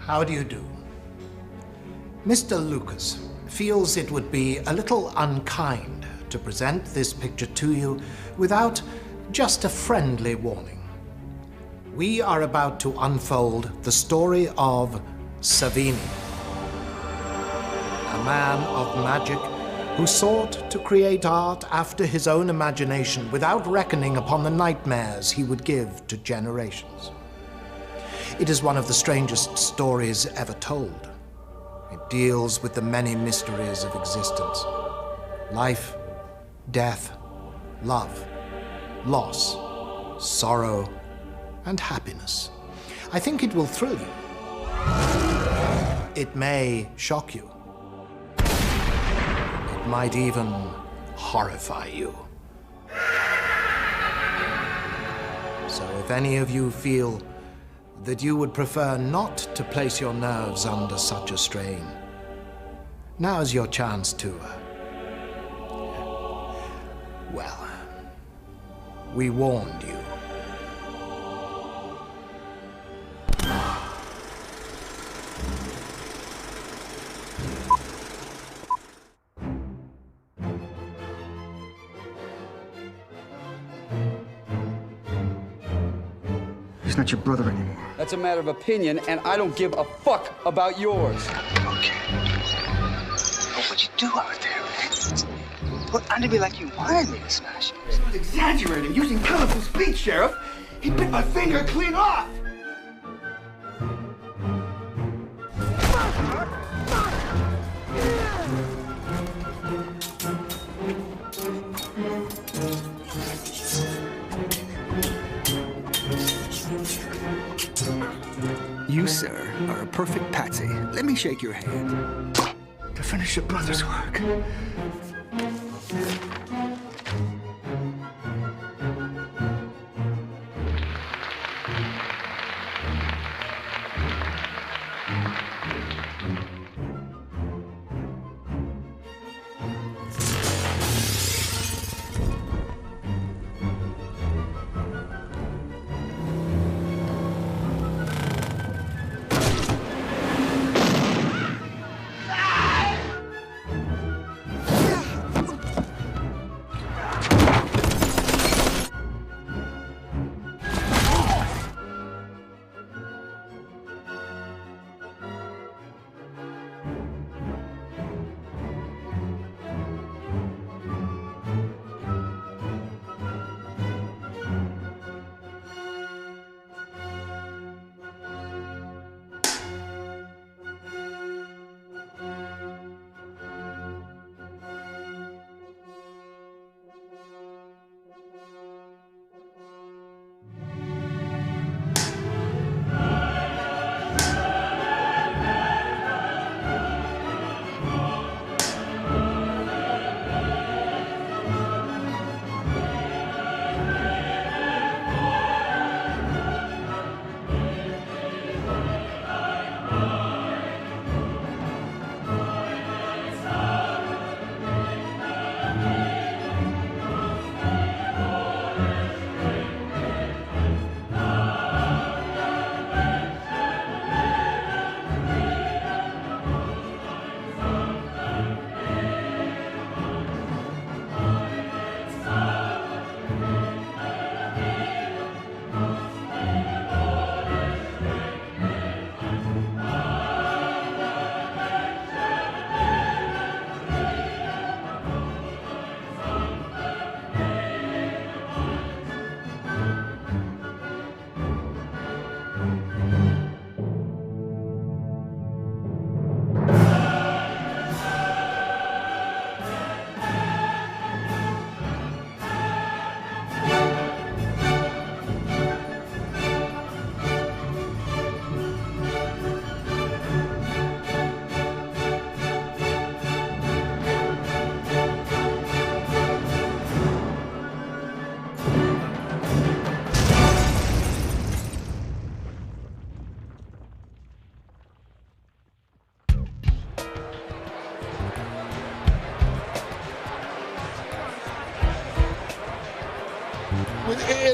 How do you do? Mr. Lucas feels it would be a little unkind to present this picture to you without just a friendly warning. We are about to unfold the story of Savini, a man of magic who sought to create art after his own imagination without reckoning upon the nightmares he would give to generations. It is one of the strangest stories ever told. It deals with the many mysteries of existence: life, death, love, loss, sorrow, and happiness. I think it will thrill you. It may shock you. It might even horrify you. So if any of you feel that you would prefer not to place your nerves under such a strain, now's your chance to, well, we warned you. He's not your brother anymore. That's a matter of opinion, and I don't give a fuck about yours. Okay. But what'd you do out there, man? Put under me like you wanted me to smash him. He was exaggerating, using colorful speech, Sheriff. He bit my finger clean off. You, sir, are a perfect patsy. Let me shake your hand. To finish your brother's work.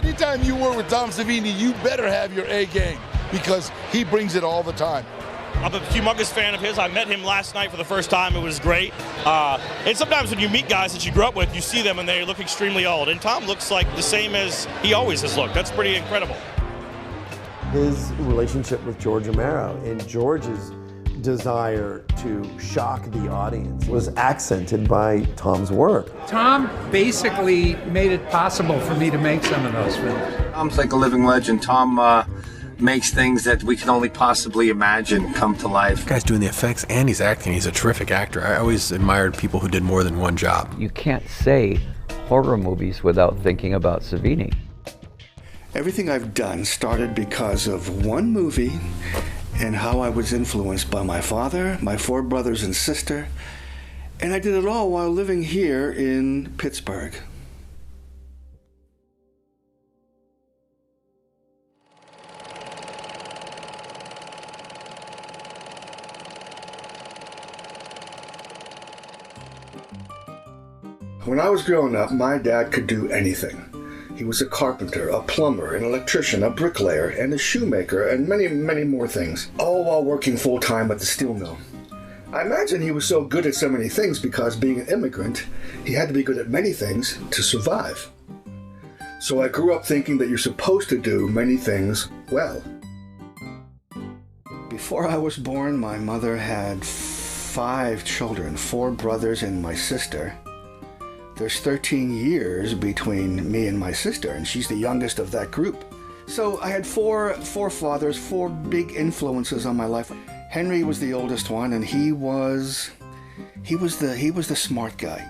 Anytime you work with Tom Savini, you better have your A game because he brings it all the time. I'm a humongous fan of his. I met him last night for the first time. It was great. And sometimes when you meet guys that you grew up with, you see them and they look extremely old. And Tom looks like the same as he always has looked. That's pretty incredible. His relationship with George Romero and George's desire to shock the audience was accented by Tom's work. Tom basically made it possible for me to make some of those films. Tom's like a living legend. Tom makes things that we can only possibly imagine come to life. The guy's doing the effects and he's acting. He's a terrific actor. I always admired people who did more than one job. You can't say horror movies without thinking about Savini. Everything I've done started because of one movie and how I was influenced by my father, my 4 brothers and sister, and I did it all while living here in Pittsburgh. When I was growing up, my dad could do anything. He was a carpenter, a plumber, an electrician, a bricklayer, and a shoemaker, and many, many more things, all while working full-time at the steel mill. I imagine he was so good at so many things because, being an immigrant, he had to be good at many things to survive. So I grew up thinking that you're supposed to do many things well. Before I was born, my mother had 5 children, 4 brothers and my sister. There's 13 years between me and my sister, and she's the youngest of that group. So I had four fathers, 4 big influences on my life. Henry was the oldest one, and he was the smart guy.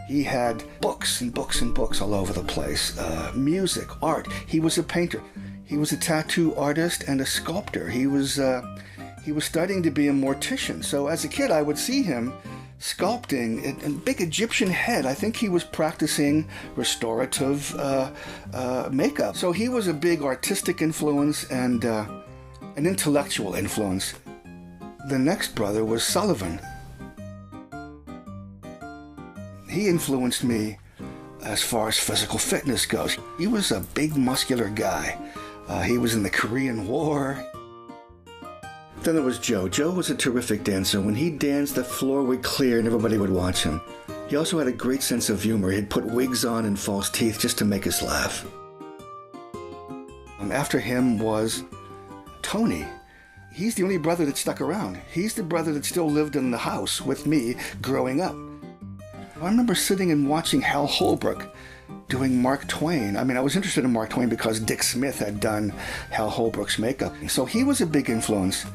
He had books and books and books all over the place. Music, art. He was a painter. He was a tattoo artist and a sculptor. He was studying to be a mortician. So as a kid, I would see him sculpting a big Egyptian head. I think he was practicing restorative makeup. So he was a big artistic influence and an intellectual influence. The next brother was Sullivan. He influenced me as far as physical fitness goes. He was a big muscular guy. He was in the Korean War. Then there was Joe. Joe was a terrific dancer. When he danced, the floor would clear and everybody would watch him. He also had a great sense of humor. He'd put wigs on and false teeth just to make us laugh. After him was Tony. He's the only brother that stuck around. He's the brother that still lived in the house with me growing up. I remember sitting and watching Hal Holbrook doing Mark Twain. I mean, I was interested in Mark Twain because Dick Smith had done Hal Holbrook's makeup. So he was a big influence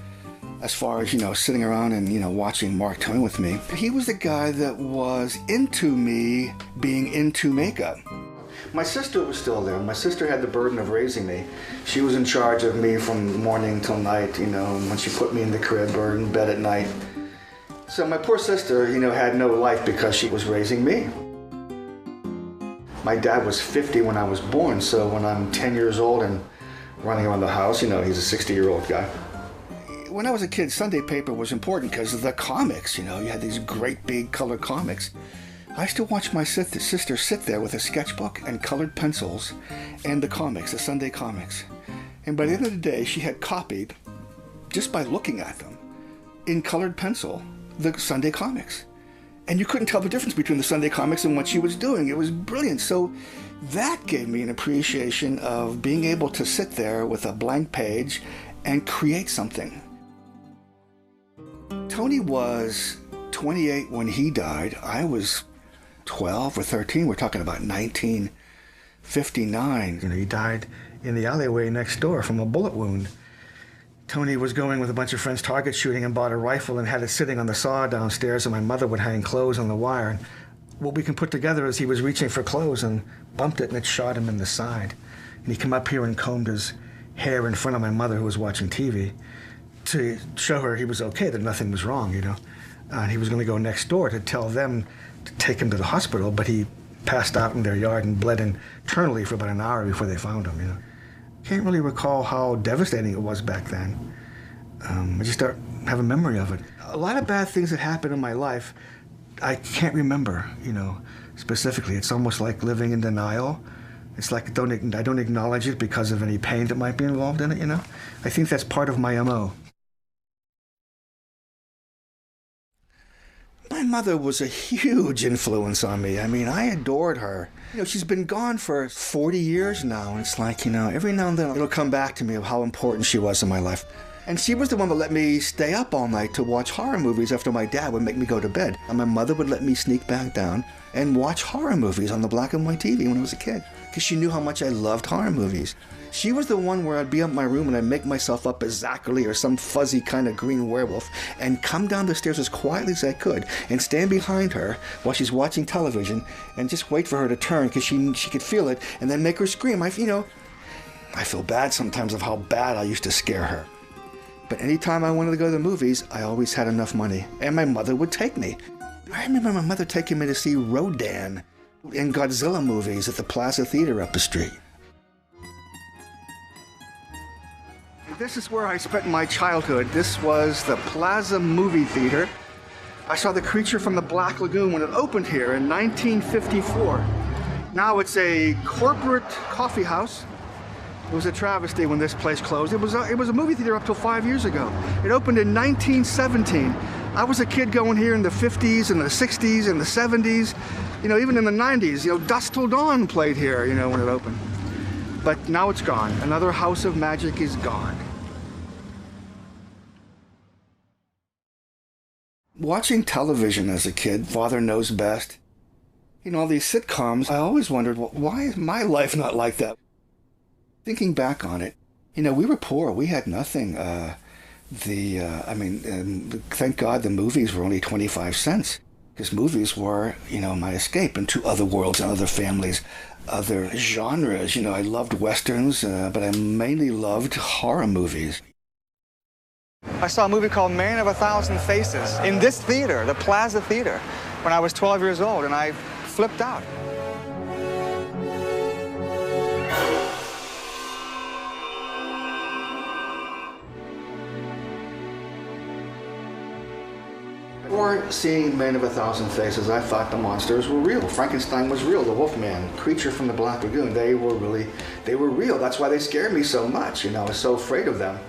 as far as, sitting around and, watching Mark Twain with me. He was the guy that was into me being into makeup. My sister was still there. My sister had the burden of raising me. She was in charge of me from morning till night, when she put me in the crib or in bed at night. So my poor sister, had no life because she was raising me. My dad was 50 when I was born, so when I'm 10 years old and running around the house, he's a 60-year-old guy. When I was a kid, Sunday paper was important because of the comics, you had these great big color comics. I used to watch my sister sit there with a sketchbook and colored pencils and the comics, the Sunday comics. And by the end of the day, she had copied, just by looking at them, in colored pencil, the Sunday comics. And you couldn't tell the difference between the Sunday comics and what she was doing. It was brilliant. So that gave me an appreciation of being able to sit there with a blank page and create something. Tony was 28 when he died. I was 12 or 13. We're talking about 1959. He died in the alleyway next door from a bullet wound. Tony was going with a bunch of friends target shooting and bought a rifle and had it sitting on the saw downstairs, and my mother would hang clothes on the wire. And what we can put together is he was reaching for clothes and bumped it, and it shot him in the side. And he came up here and combed his hair in front of my mother, who was watching TV, to show her he was okay, that nothing was wrong, And he was going to go next door to tell them to take him to the hospital, but he passed out in their yard and bled internally for about an hour before they found him, Can't really recall how devastating it was back then. I just don't have a memory of it. A lot of bad things that happened in my life, I can't remember, specifically. It's almost like living in denial. It's like I don't acknowledge it because of any pain that might be involved in it, I think that's part of my MO. mother was a huge influence on me. I mean, I adored her. You know, she's been gone for 40 years now, and it's like, you know, every now and then it'll come back to me of how important she was in my life. And she was the one that let me stay up all night to watch horror movies after my dad would make me go to bed. And my mother would let me sneak back down and watch horror movies on the black and white TV when I was a kid, because she knew how much I loved horror movies. She was the one where I'd be up in my room and I'd make myself up as Zachary or some fuzzy kind of green werewolf and come down the stairs as quietly as I could and stand behind her while she's watching television and just wait for her to turn, because she could feel it, and then make her scream. I feel bad sometimes of how bad I used to scare her. But anytime I wanted to go to the movies, I always had enough money, and my mother would take me. I remember my mother taking me to see Rodan and Godzilla movies at the Plaza Theater up the street. This is where I spent my childhood. This was the Plaza Movie Theater. I saw The Creature from the Black Lagoon when it opened here in 1954. Now it's a corporate coffee house. It was a travesty when this place closed. It was a movie theater up till 5 years ago. It opened in 1917. I was a kid going here in the 50s and the 60s and the 70s. You know, even in the 90s, you know, Dusk Till Dawn played here, you know, when it opened. But now it's gone. Another house of magic is gone. Watching television as a kid, Father Knows Best, you know, all these sitcoms, I always wondered, well, why is my life not like that? Thinking back on it, you know, we were poor. We had nothing. Thank God the movies were only 25 cents, because movies were, you know, my escape into other worlds and other families, other genres. You know, I loved Westerns, but I mainly loved horror movies. I saw a movie called Man of a Thousand Faces in this theater, the Plaza Theater, when I was 12 years old, and I flipped out. Before seeing Man of a Thousand Faces, I thought the monsters were real. Frankenstein was real, the Wolfman, Creature from the Black Lagoon, they were real. That's why they scared me so much, you know, I was so afraid of them.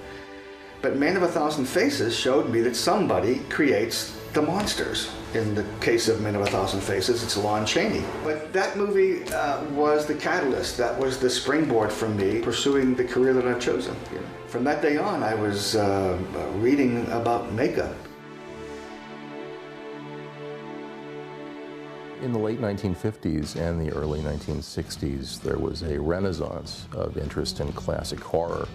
But Man of a Thousand Faces showed me that somebody creates the monsters. In the case of Man of a Thousand Faces, it's Lon Chaney. But that movie was the catalyst, that was the springboard for me pursuing the career that I've chosen. You know, from that day on, I was reading about makeup. In the late 1950s and the early 1960s, there was a renaissance of interest in classic horror,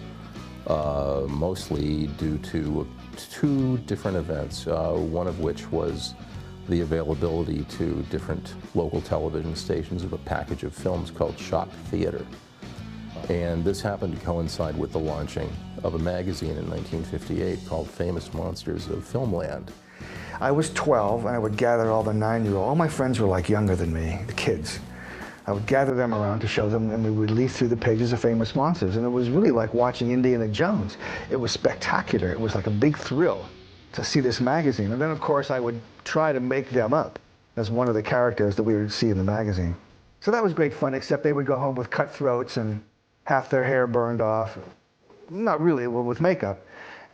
mostly due to two different events, one of which was the availability to different local television stations of a package of films called Shock Theater. And this happened to coincide with the launching of a magazine in 1958 called Famous Monsters of Filmland. I was 12, and I would gather all the 9-year-olds. All my friends were like younger than me, the kids. I would gather them around to show them, and we would leaf through the pages of Famous Monsters. And it was really like watching Indiana Jones. It was spectacular. It was like a big thrill to see this magazine. And then, of course, I would try to make them up as one of the characters that we would see in the magazine. So that was great fun, except they would go home with cut throats and half their hair burned off. Not really, well, with makeup.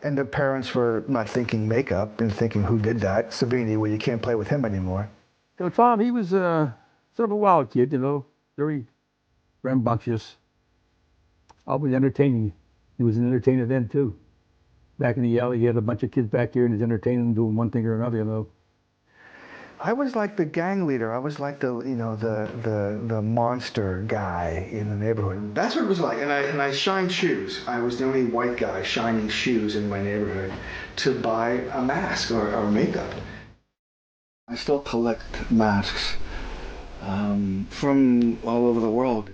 And the parents were not thinking makeup and thinking, who did that? Savini, well, you can't play with him anymore. So Tom, he was sort of a wild kid, you know, very rambunctious, always entertaining. He was an entertainer then, too. Back in the alley, he had a bunch of kids back here and he's entertaining them, doing one thing or another, you know. I was like the gang leader. I was like the, you know, the monster guy in the neighborhood. That's what it was like. And I shined shoes. I was the only white guy shining shoes in my neighborhood to buy a mask or makeup. I still collect masks from all over the world.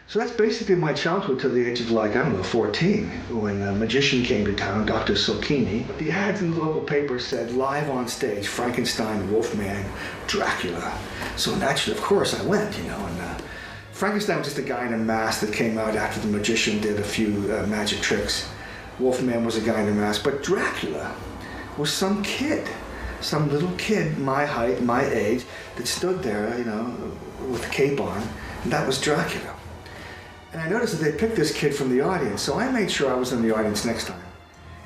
So that's basically my childhood to the age of, like, I don't know, 14, when a magician came to town, Dr. Silkini. The ads in the local paper said, live on stage, Frankenstein, Wolfman, Dracula. So naturally, of course, I went, you know, and Frankenstein was just a guy in a mask that came out after the magician did a few magic tricks. Wolfman was a guy in a mask, but Dracula was some kid, some little kid, my height, my age, that stood there, you know, with a cape on, and that was Dracula. And I noticed that they picked this kid from the audience, so I made sure I was in the audience next time.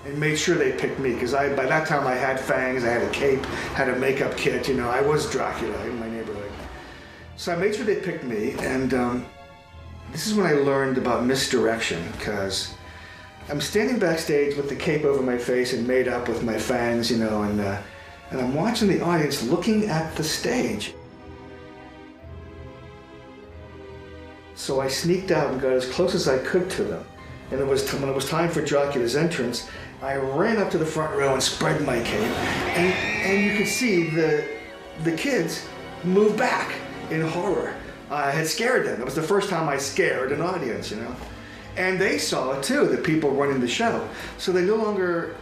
and made sure they picked me, because by that time I had fangs, I had a cape, had a makeup kit, I was Dracula in my neighborhood. So I made sure they picked me, and this is when I learned about misdirection, because I'm standing backstage with the cape over my face and made up with my fangs, and I'm watching the audience looking at the stage. So I sneaked out and got as close as I could to them. And when it was time for Dracula's entrance, I ran up to the front row and spread my cape. And you could see the kids move back in horror. I had scared them. It was the first time I scared an audience, And they saw it too, the people running the show. So they no longer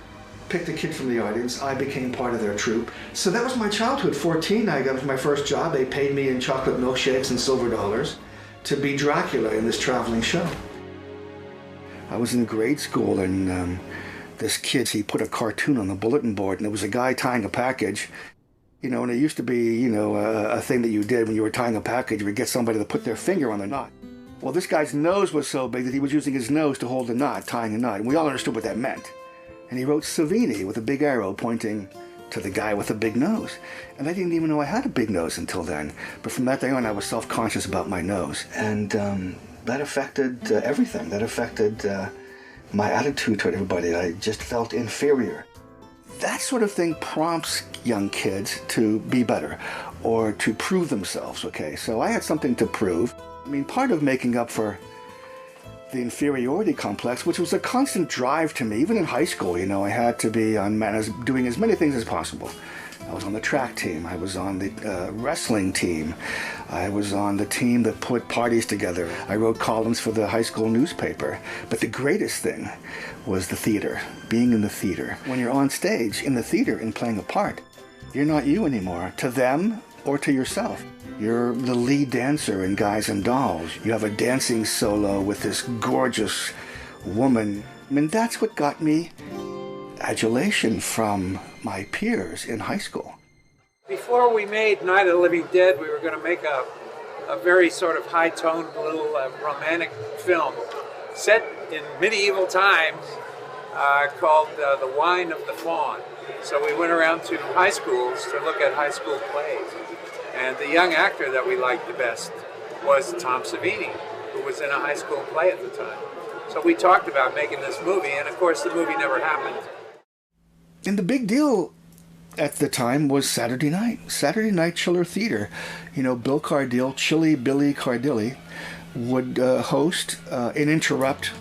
picked a kid from the audience. I became part of their troupe. So that was my childhood. 14, I got my first job. They paid me in chocolate milkshakes and silver dollars to be Dracula in this traveling show. I was in grade school, and this kid, he put a cartoon on the bulletin board, and there was a guy tying a package. And it used to be, a thing that you did when you were tying a package, you would get somebody to put their finger on the knot. Well, this guy's nose was so big that he was using his nose to hold the knot, tying a knot, and we all understood what that meant. And he wrote Savini with a big arrow pointing to the guy with a big nose. And I didn't even know I had a big nose until then. But from that day on, I was self-conscious about my nose. And that affected everything. That affected my attitude toward everybody. I just felt inferior. That sort of thing prompts young kids to be better or to prove themselves, okay? So I had something to prove. I mean, part of making up for the inferiority complex, which was a constant drive to me, even in high school, I had to be doing as many things as possible. I was on the track team, I was on the wrestling team, I was on the team that put parties together. I wrote columns for the high school newspaper. But the greatest thing was the theater, being in the theater. When you're on stage in the theater and playing a part, you're not you anymore, to them or to yourself. You're the lead dancer in Guys and Dolls. You have a dancing solo with this gorgeous woman. I mean, that's what got me adulation from my peers in high school. Before we made Night of the Living Dead, we were going to make a very sort of high-toned little romantic film set in medieval times called The Wine of the Fawn. So we went around to high schools to look at high school plays. And the young actor that we liked the best was Tom Savini, who was in a high school play at the time. So we talked about making this movie, and of course the movie never happened. And the big deal at the time was Saturday night chiller theater. Bill Cardille, Chilly Billy Cardille, would host and interrupt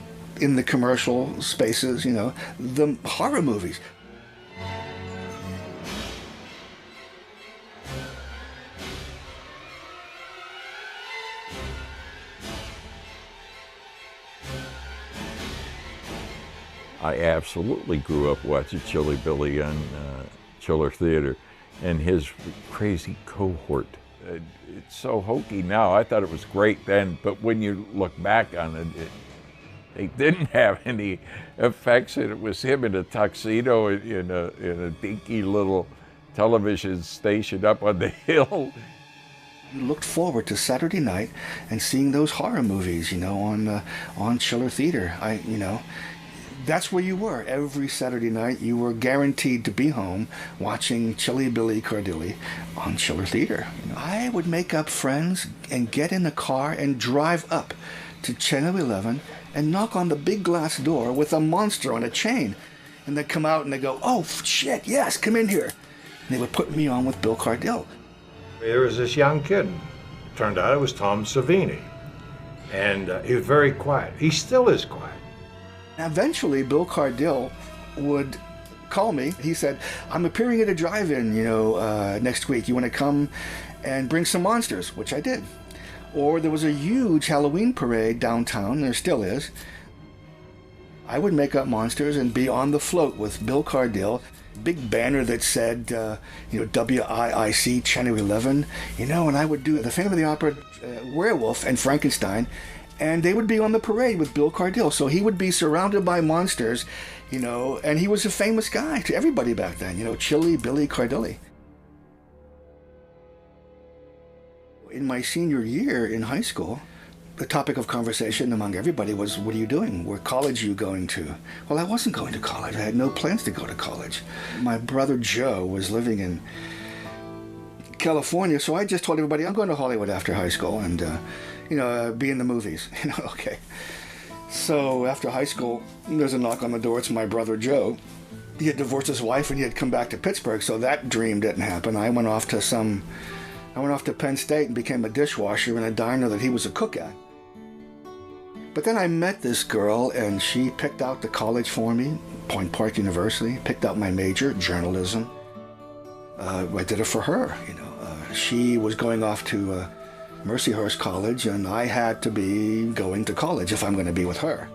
in the commercial spaces, the horror movies. I absolutely grew up watching Chilly Billy on Chiller Theater and his crazy cohort. It's so hokey now. I thought it was great then, but when you look back on it, they didn't have any effects, and it was him in a tuxedo in a dinky little television station up on the hill. You looked forward to Saturday night and seeing those horror movies, on Chiller Theater. That's where you were. Every Saturday night, you were guaranteed to be home watching Chilly Billy Cardille on Chiller Theater. I would make up friends and get in a car and drive up to Channel 11 and knock on the big glass door with a monster on a chain. And they'd come out and they'd go, "Oh, shit, yes, come in here." And they would put me on with Bill Cardille. There was this young kid. Turned out it was Tom Savini. And he was very quiet. He still is quiet. Eventually, Bill Cardille would call me. He said, "I'm appearing at a drive-in, next week. You want to come and bring some monsters?" Which I did. Or there was a huge Halloween parade downtown. There still is. I would make up monsters and be on the float with Bill Cardille. Big banner that said, WIIC Channel 11. And I would do the Phantom of the Opera, Werewolf, and Frankenstein. And they would be on the parade with Bill Cardille. So he would be surrounded by monsters, and he was a famous guy to everybody back then, Chilly Billy Cardille. In my senior year in high school, The topic of conversation among everybody was, what are you doing? What college are you going to? Well, I wasn't going to college. I had no plans to go to college. My brother Joe was living in California, so I just told everybody, I'm going to Hollywood after high school and, be in the movies. Okay. So after high school, there's a knock on the door. It's my brother Joe. He had divorced his wife and he had come back to Pittsburgh, so that dream didn't happen. I went off to Penn State and became a dishwasher in a diner that he was a cook at. But then I met this girl, and she picked out the college for me, Point Park University, picked out my major, journalism. I did it for her, She was going off to Mercyhurst College, and I had to be going to college if I'm going to be with her.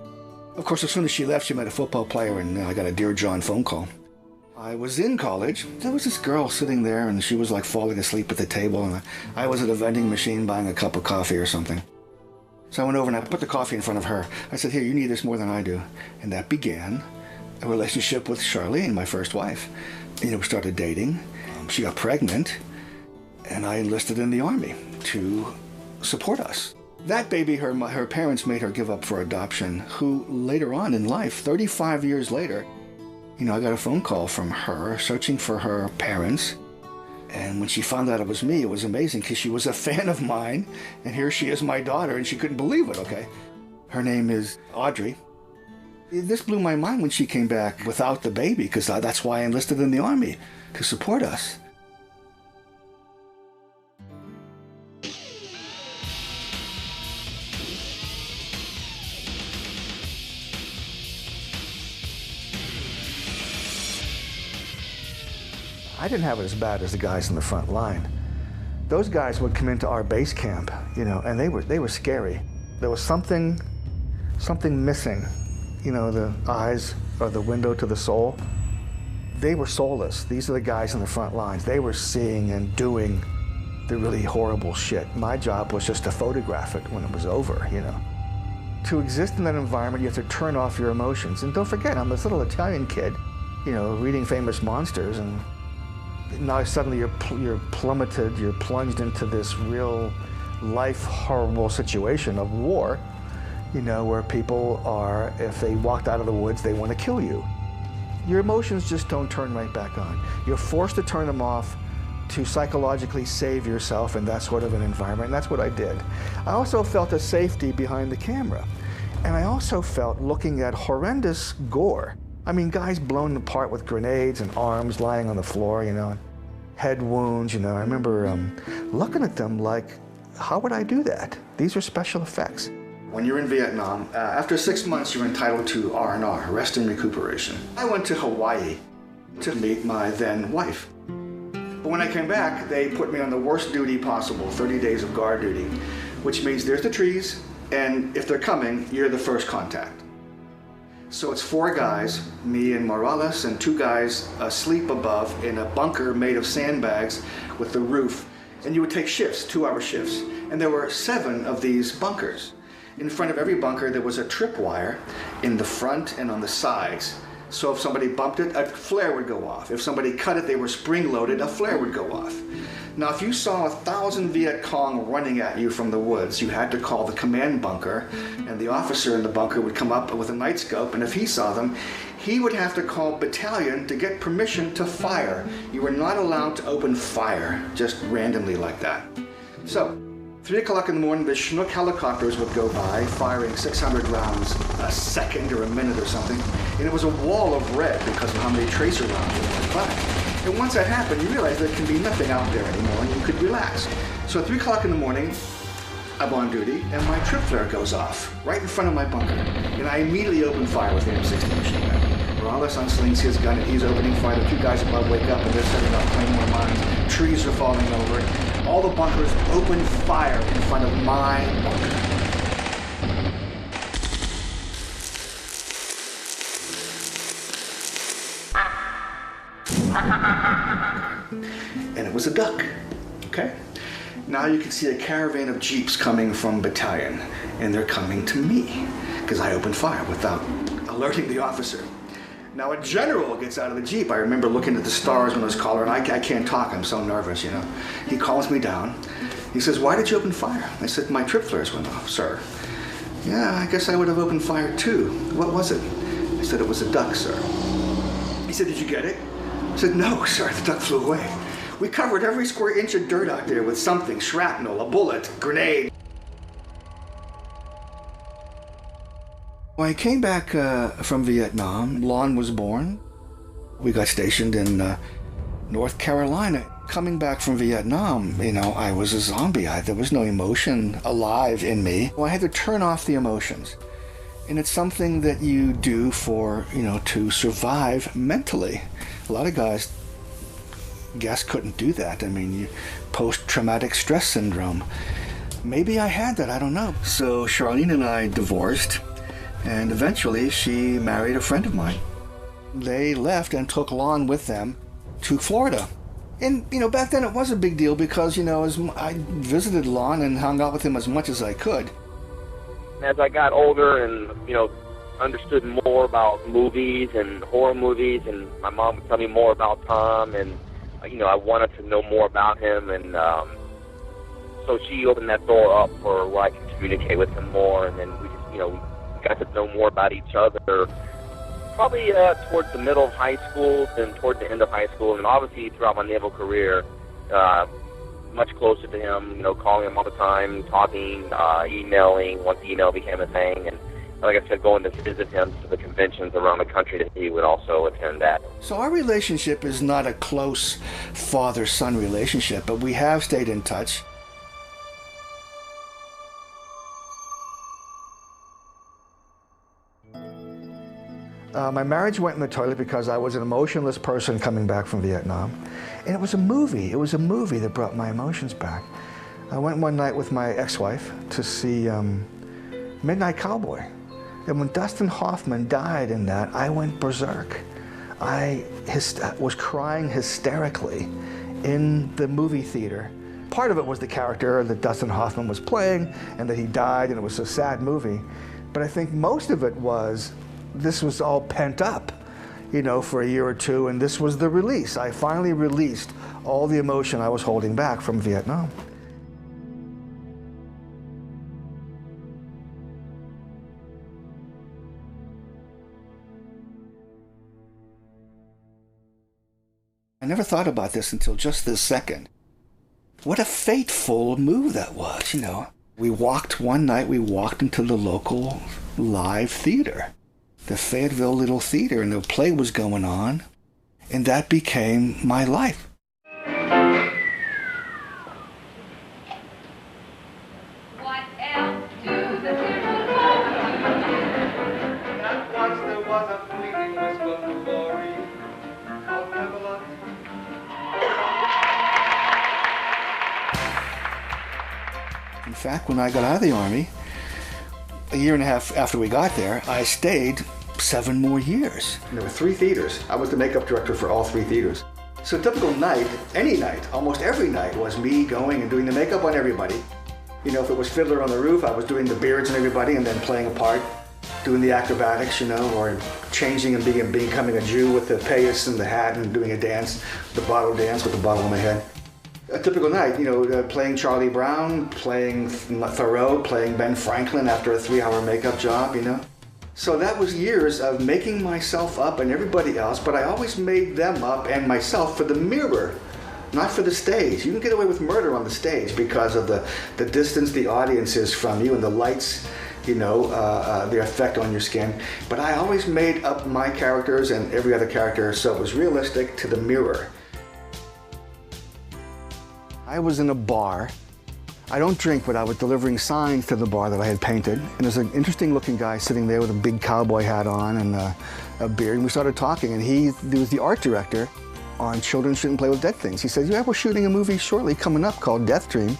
Of course, as soon as she left, she met a football player, and I got a Dear John phone call. I was in college. There was this girl sitting there, and she was like falling asleep at the table, and I was at a vending machine buying a cup of coffee or something. So I went over and I put the coffee in front of her. I said, here, you need this more than I do. And that began a relationship with Charlene, my first wife. We started dating. She got pregnant, and I enlisted in the Army to support us. That baby, her parents made her give up for adoption, who later on in life, 35 years later, I got a phone call from her searching for her parents. And when she found out it was me, it was amazing because she was a fan of mine. And here she is, my daughter, and she couldn't believe it, okay? Her name is Audrey. This blew my mind when she came back without the baby, because that's why I enlisted in the Army, to support us. I didn't have it as bad as the guys in the front line. Those guys would come into our base camp, and they were scary. There was something missing. The eyes are the window to the soul. They were soulless. These are the guys in the front lines. They were seeing and doing the really horrible shit. My job was just to photograph it when it was over, To exist in that environment, you have to turn off your emotions. And don't forget, I'm this little Italian kid, reading famous monsters, and now suddenly you're plummeted, you're plunged into this real life horrible situation of war, where people are, if they walked out of the woods, they want to kill you. Your emotions just don't turn right back on. You're forced to turn them off to psychologically save yourself in that sort of an environment, and that's what I did. I also felt a safety behind the camera, and I also felt looking at horrendous gore. I mean, guys blown apart with grenades and arms lying on the floor, head wounds, I remember looking at them like, how would I do that? These are special effects. When you're in Vietnam, after 6 months, you're entitled to R&R, rest and recuperation. I went to Hawaii to meet my then wife. But when I came back, they put me on the worst duty possible, 30 days of guard duty, which means there's the trees, and if they're coming, you're the first contact. So it's 4 guys, me and Morales, and 2 guys asleep above in a bunker made of sandbags with the roof. And you would take shifts, 2-hour shifts. And there were 7 of these bunkers. In front of every bunker, there was a tripwire in the front and on the sides. So if somebody bumped it, a flare would go off. If somebody cut it, they were spring-loaded, a flare would go off. Now, if you saw 1,000 Viet Cong running at you from the woods, you had to call the command bunker, and the officer in the bunker would come up with a night scope, and if he saw them, he would have to call battalion to get permission to fire. You were not allowed to open fire just randomly like that. So, 3 o'clock in the morning, the Chinook helicopters would go by, firing 600 rounds a second or a minute or something, and it was a wall of red because of how many tracer rounds it went by. And once that happened, you realize there can be nothing out there anymore, and you could relax. So at 3 o'clock in the morning, I'm on duty, and my trip flare goes off right in front of my bunker. And I immediately open fire with the M60 machine gun. Morales unslings his gun, and he's opening fire. The 2 guys above wake up, and they're setting up claymore mines. Trees are falling over. All the bunkers open fire in front of my bunker. And it was a duck, okay? Now you can see a caravan of jeeps coming from battalion, and they're coming to me, because I opened fire without alerting the officer. Now a general gets out of the jeep. I remember looking at the stars when I was calling, and I can't talk, I'm so nervous, He calls me down, He says, why did you open fire? I said, my trip flares went off, sir. Yeah, I guess I would have opened fire too. What was it? I said, it was a duck, sir. He said, did you get it? I said, no, sir, the duck flew away. We covered every square inch of dirt out there with something, shrapnel, a bullet, grenade. When I came back from Vietnam, Lon was born. We got stationed in North Carolina. Coming back from Vietnam, you know, I was a zombie. There was no emotion alive in me. Well, I had to turn off the emotions. And it's something that you do for, you know, to survive mentally. A lot of guys couldn't do that. I mean, post-traumatic stress syndrome. Maybe I had that, I don't know. So Charlene and I divorced, and eventually she married a friend of mine. They left and took Lon with them to Florida. And, you know, back then it was a big deal because, you know, I visited Lon and hung out with him as much as I could. As I got older and, you know, understood more about movies and horror movies, and my mom would tell me more about Tom, and, you know, I wanted to know more about him, and so she opened that door up for where I could communicate with him more, and then we just, you know, we got to know more about each other. Probably towards the middle of high school, then towards the end of high school, and obviously throughout my naval career, much closer to him, you know, calling him all the time, talking, emailing, once email became a thing, and like I said, going to visit him to the conventions around the country that he would also attend at. So our relationship is not a close father-son relationship, but we have stayed in touch. My marriage went in the toilet because I was an emotionless person coming back from Vietnam. And it was a movie. It was a movie that brought my emotions back. I went one night with my ex-wife to see Midnight Cowboy. And when Dustin Hoffman died in that, I went berserk. I was crying hysterically in the movie theater. Part of it was the character that Dustin Hoffman was playing and that he died, and it was a sad movie. But I think most of it was this was all pent up, you know, for a year or two, and this was the release. I finally released all the emotion I was holding back from Vietnam. I never thought about this until just this second. What a fateful move that was, you know. One night we walked into the local live theater, the Fayetteville Little Theater, and the play was going on, and that became my life. What else do the Simpsons That once there was a fleeting whisper of glory called Camelot. In fact, when I got out of the Army, a year and a half after we got there, I stayed 7 more years. There were 3 theaters. I was the makeup director for all 3 theaters. So a typical night, any night, almost every night, was me going and doing the makeup on everybody. You know, if it was Fiddler on the Roof, I was doing the beards on everybody and then playing a part, doing the acrobatics, you know, or changing and becoming a Jew with the payas and the hat and doing a dance, the bottle dance with the bottle on my head. A typical night, you know, playing Charlie Brown, playing Thoreau, playing Ben Franklin after a 3-hour makeup job, you know. So that was years of making myself up and everybody else, but I always made them up and myself for the mirror, not for the stage. You can get away with murder on the stage because of the distance the audience is from you and the lights, you know, the effect on your skin. But I always made up my characters and every other character so it was realistic to the mirror. I was in a bar. I don't drink, but I was delivering signs to the bar that I had painted. And there's an interesting looking guy sitting there with a big cowboy hat on and a beard. And we started talking, and he was the art director on Children Shouldn't Play with Dead Things. He said, yeah, we're shooting a movie shortly coming up called Death Dream.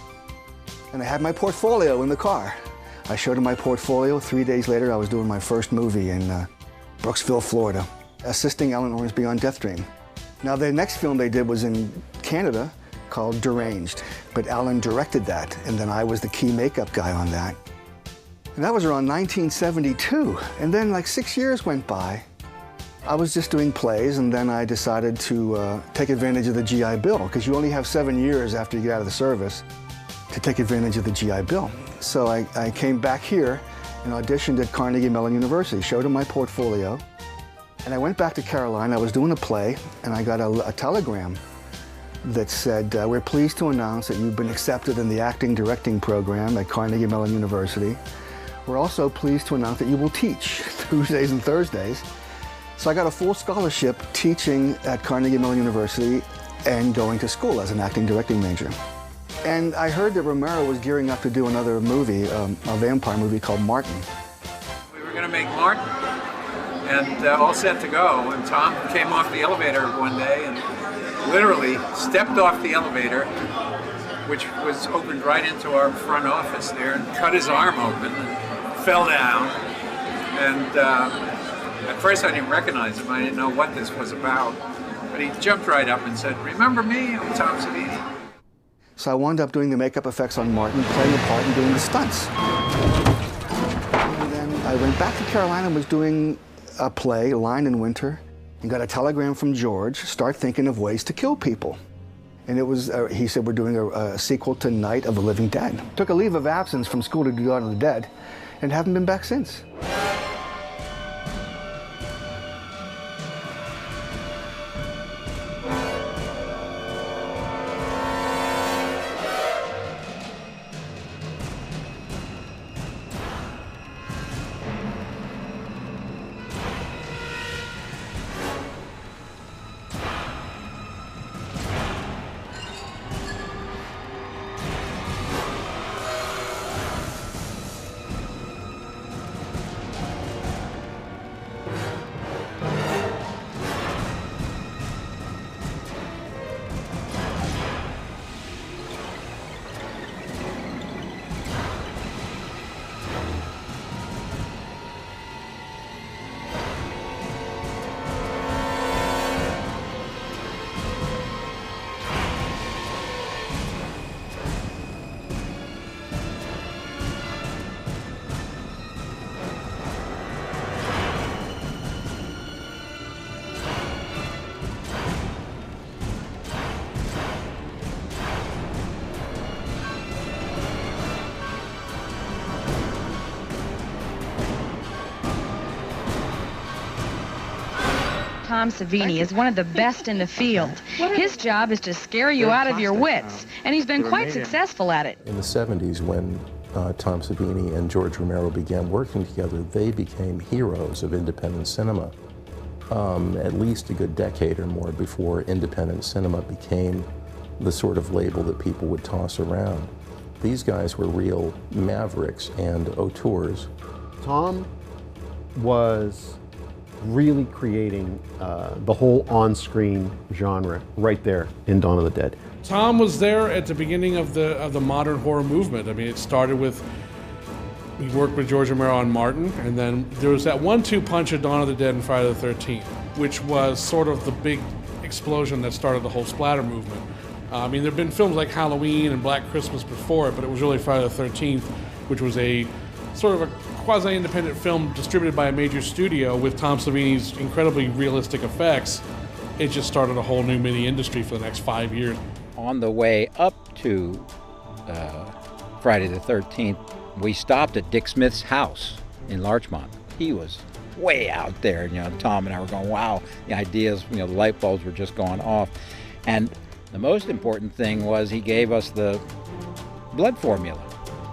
And I had my portfolio in the car. I showed him my portfolio. 3 days later, I was doing my first movie in Brooksville, Florida, assisting Ellen Ormsby on Death Dream. Now, the next film they did was in Canada, called Deranged, but Alan directed that, and then I was the key makeup guy on that. And that was around 1972, and then like 6 years went by. I was just doing plays, and then I decided to take advantage of the GI Bill, because you only have 7 years after you get out of the service. to take advantage of the GI Bill. So I came back here and auditioned at Carnegie Mellon University, showed him my portfolio, and I went back to Carolina. I was doing a play, and I got a telegram that said, we're pleased to announce that you've been accepted in the acting directing program at Carnegie Mellon University. We're also pleased to announce that you will teach Tuesdays and Thursdays. So I got a full scholarship teaching at Carnegie Mellon University and going to school as an acting directing major. And I heard that Romero was gearing up to do another movie, a vampire movie called Martin. We were going to make Martin, and all set to go. And Tom came off the elevator one day and literally stepped off the elevator, which was opened right into our front office there, and cut his arm open and fell down. And at first I didn't recognize him. I didn't know what this was about. But he jumped right up and said, "Remember me? I'm Tom Savini." So I wound up doing the makeup effects on Martin, playing a part and doing the stunts. And then I went back to Carolina and was doing a play, Line in Winter, and got a telegram from George, start thinking of ways to kill people. And it was, he said, we're doing a sequel to Night of the Living Dead. Took a leave of absence from school to do Dawn of the Dead, and haven't been back since. Tom Savini is one of the best in the field. His job is to scare you out of your wits, and he's been quite successful at it. In the 70s, when Tom Savini and George Romero began working together, they became heroes of independent cinema. At least a good decade or more before independent cinema became the sort of label that people would toss around. These guys were real mavericks and auteurs. Tom was really creating the whole on-screen genre right there in Dawn of the Dead. Tom was there at the beginning of the modern horror movement. I mean, it started with, he worked with George Romero on Martin, and then there was that 1-2 punch of Dawn of the Dead and Friday the 13th, which was sort of the big explosion that started the whole splatter movement. I mean, there have been films like Halloween and Black Christmas before it, but it was really Friday the 13th, which was a sort of a quasi-independent film distributed by a major studio with Tom Savini's incredibly realistic effects. It just started a whole new mini industry for the next 5 years. On the way up to Friday the 13th, we stopped at Dick Smith's house in Larchmont. He was way out there, you know, Tom and I were going, wow, the ideas, you know, the light bulbs were just going off. And the most important thing was he gave us the blood formula,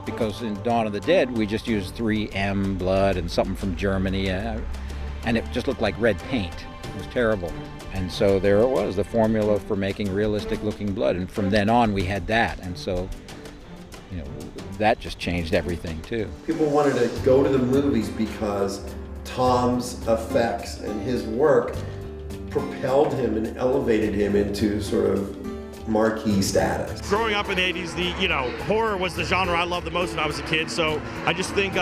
because in Dawn of the Dead, we just used 3M blood and something from Germany, and it just looked like red paint. It was terrible. And so there it was, the formula for making realistic looking blood. And from then on, we had that. And so, you know, that just changed everything too. People wanted to go to the movies because Tom's effects and his work propelled him and elevated him into sort of marquee status. Growing up in the 80s, horror was the genre I loved the most when I was a kid, so I just think,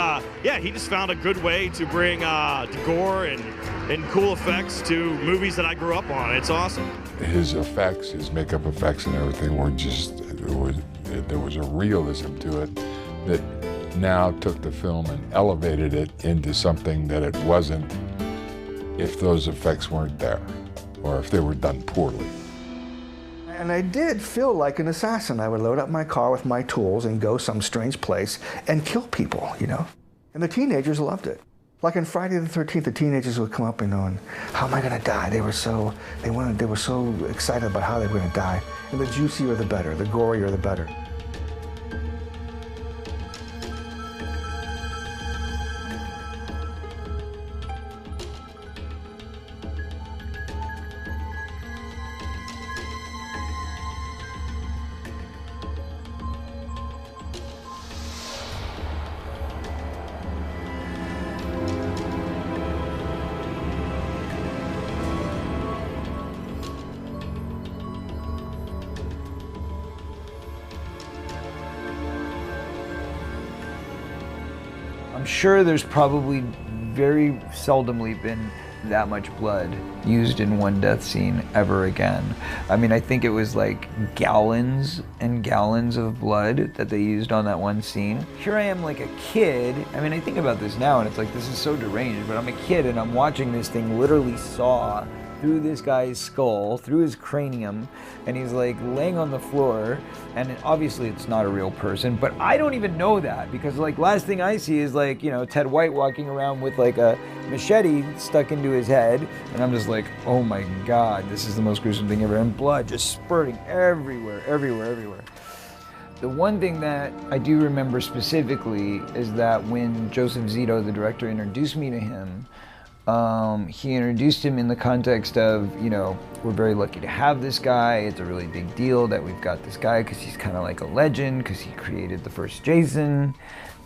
he just found a good way to bring gore and cool effects to movies that I grew up on. It's awesome. His effects, his makeup effects and everything were just, there was a realism to it that now took the film and elevated it into something that it wasn't if those effects weren't there, or if they were done poorly. And I did feel like an assassin. I would load up my car with my tools and go some strange place and kill people, you know? And the teenagers loved it. Like on Friday the 13th, the teenagers would come up and going, how am I gonna die? They were so excited about how they were gonna die. And the juicier the better, the gorier the better. I'm sure there's probably very seldomly been that much blood used in one death scene ever again. I mean, I think it was like gallons and gallons of blood that they used on that one scene. Here I am like a kid. I mean, I think about this now and it's like, this is so deranged, but I'm a kid and I'm watching this thing literally saw through this guy's skull, through his cranium, and he's like laying on the floor, and obviously it's not a real person, but I don't even know that, because like last thing I see is like, you know, Ted White walking around with like a machete stuck into his head, and I'm just like, oh my God, this is the most gruesome thing ever, and blood just spurting everywhere, everywhere, everywhere. The one thing that I do remember specifically is that when Joseph Zito, the director, introduced me to him, he introduced him in the context of, you know, we're very lucky to have this guy. It's a really big deal that we've got this guy because he's kind of like a legend because he created the first Jason,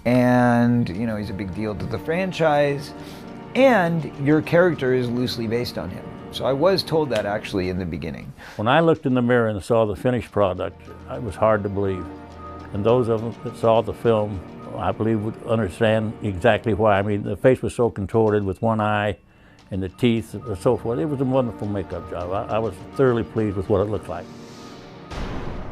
and, you know, he's a big deal to the franchise, and your character is loosely based on him. So I was told that actually in the beginning. When I looked in the mirror and saw the finished product, it was hard to believe. And those of them that saw the film, I believe, would understand exactly why. I mean, the face was so contorted with one eye and the teeth and so forth. It was a wonderful makeup job. I was thoroughly pleased with what it looked like.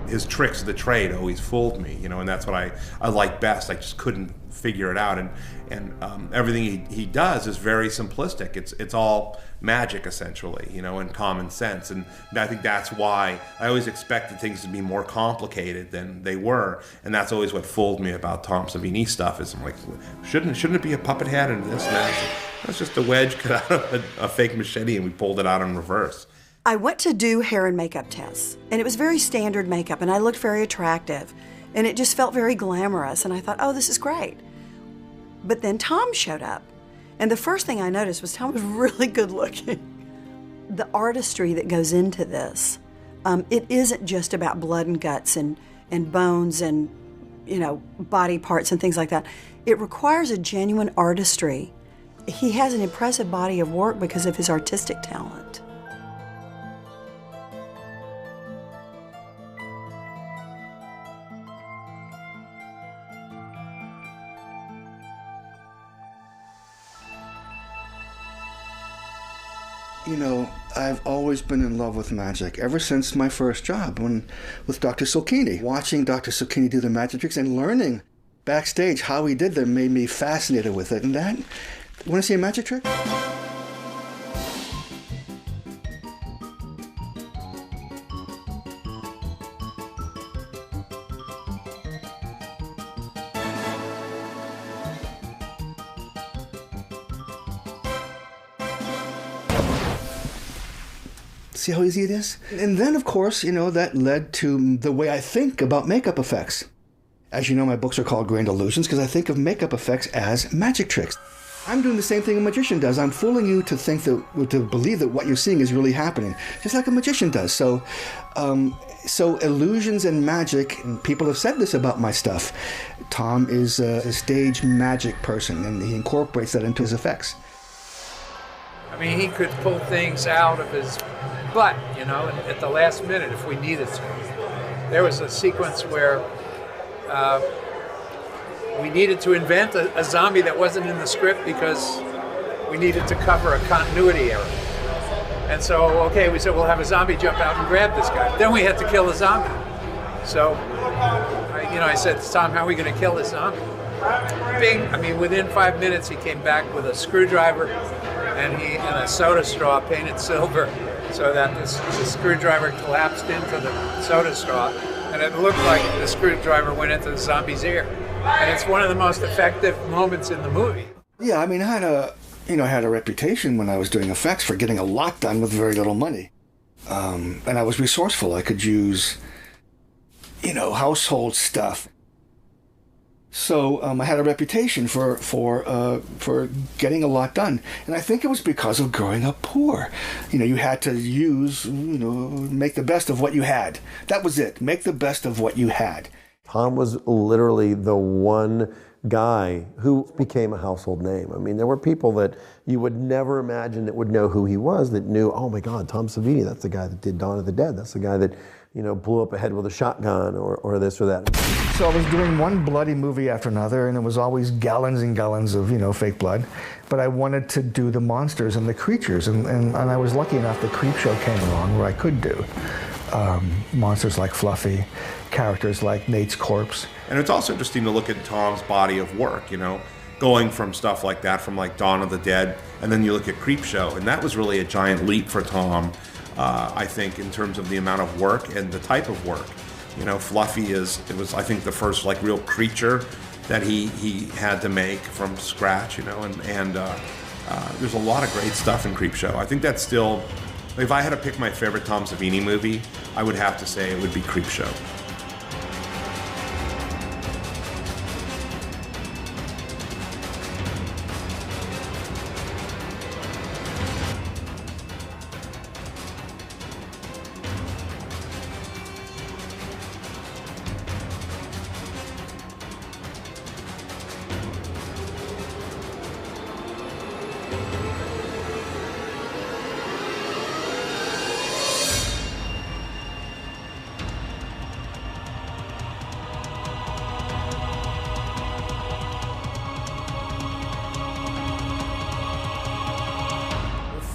His tricks of the trade always fooled me, you know, and that's what I like best. I just couldn't figure it out, and everything he does is very simplistic. It's all magic essentially, you know, and common sense, and I think that's why I always expected things to be more complicated than they were, and that's always what fooled me about Tom Savini stuff. Is I'm like, shouldn't it be a puppet head and this and that? That's just a wedge cut out of a fake machete, and we pulled it out in reverse. I went to do hair and makeup tests, and it was very standard makeup, and I looked very attractive, and it just felt very glamorous, and I thought, oh, this is great. But then Tom showed up, and the first thing I noticed was Tom was really good looking. The artistry that goes into this, it isn't just about blood and guts and bones and, you know, body parts and things like that. It requires a genuine artistry. He has an impressive body of work because of his artistic talent. You know, I've always been in love with magic ever since my first job with Dr. Sulkini. Watching Dr. Sulkini do the magic tricks and learning backstage how he did them made me fascinated with it. And that, you want to see a magic trick? See how easy it is? And then, of course, you know, that led to the way I think about makeup effects. As you know, my books are called Grand Illusions because I think of makeup effects as magic tricks. I'm doing the same thing a magician does. I'm fooling you to think that, to believe that what you're seeing is really happening, just like a magician does. So illusions and magic, and people have said this about my stuff. Tom is a stage magic person, and he incorporates that into his effects. I mean, he could pull things out of his butt, you know, at the last minute if we needed to. There was a sequence where we needed to invent a zombie that wasn't in the script because we needed to cover a continuity error. And so, okay, we said we'll have a zombie jump out and grab this guy. Then we had to kill the zombie. So, I said, Tom, how are we going to kill this zombie? Bing! I mean, within 5 minutes, he came back with a screwdriver and a soda straw painted silver, so that the screwdriver collapsed burst into the soda straw, and it looked like the screwdriver went into the zombie's ear. And it's one of the most effective moments in the movie. Yeah, I mean, I had a reputation when I was doing effects for getting a lot done with very little money. And I was resourceful. I could use, household stuff. So I had a reputation for getting a lot done. And I think it was because of growing up poor. You had to make the best of what you had. That was it. Make the best of what you had. Tom was literally the one guy who became a household name. I mean, there were people that you would never imagine that would know who he was, that knew, oh my God, Tom Savini, that's the guy that did Dawn of the Dead. That's the guy that, blew up a head with a shotgun or this or that. So I was doing one bloody movie after another, and it was always gallons and gallons of, fake blood. But I wanted to do the monsters and the creatures, and I was lucky enough that Creepshow came along where I could do monsters like Fluffy, characters like Nate's corpse. And it's also interesting to look at Tom's body of work, going from stuff like that, from like Dawn of the Dead, and then you look at Creepshow, and that was really a giant leap for Tom, I think, in terms of the amount of work and the type of work. Fluffy was, I think, the first like real creature that he had to make from scratch, and there's a lot of great stuff in Creepshow. I think that's still, if I had to pick my favorite Tom Savini movie, I would have to say it would be Creepshow.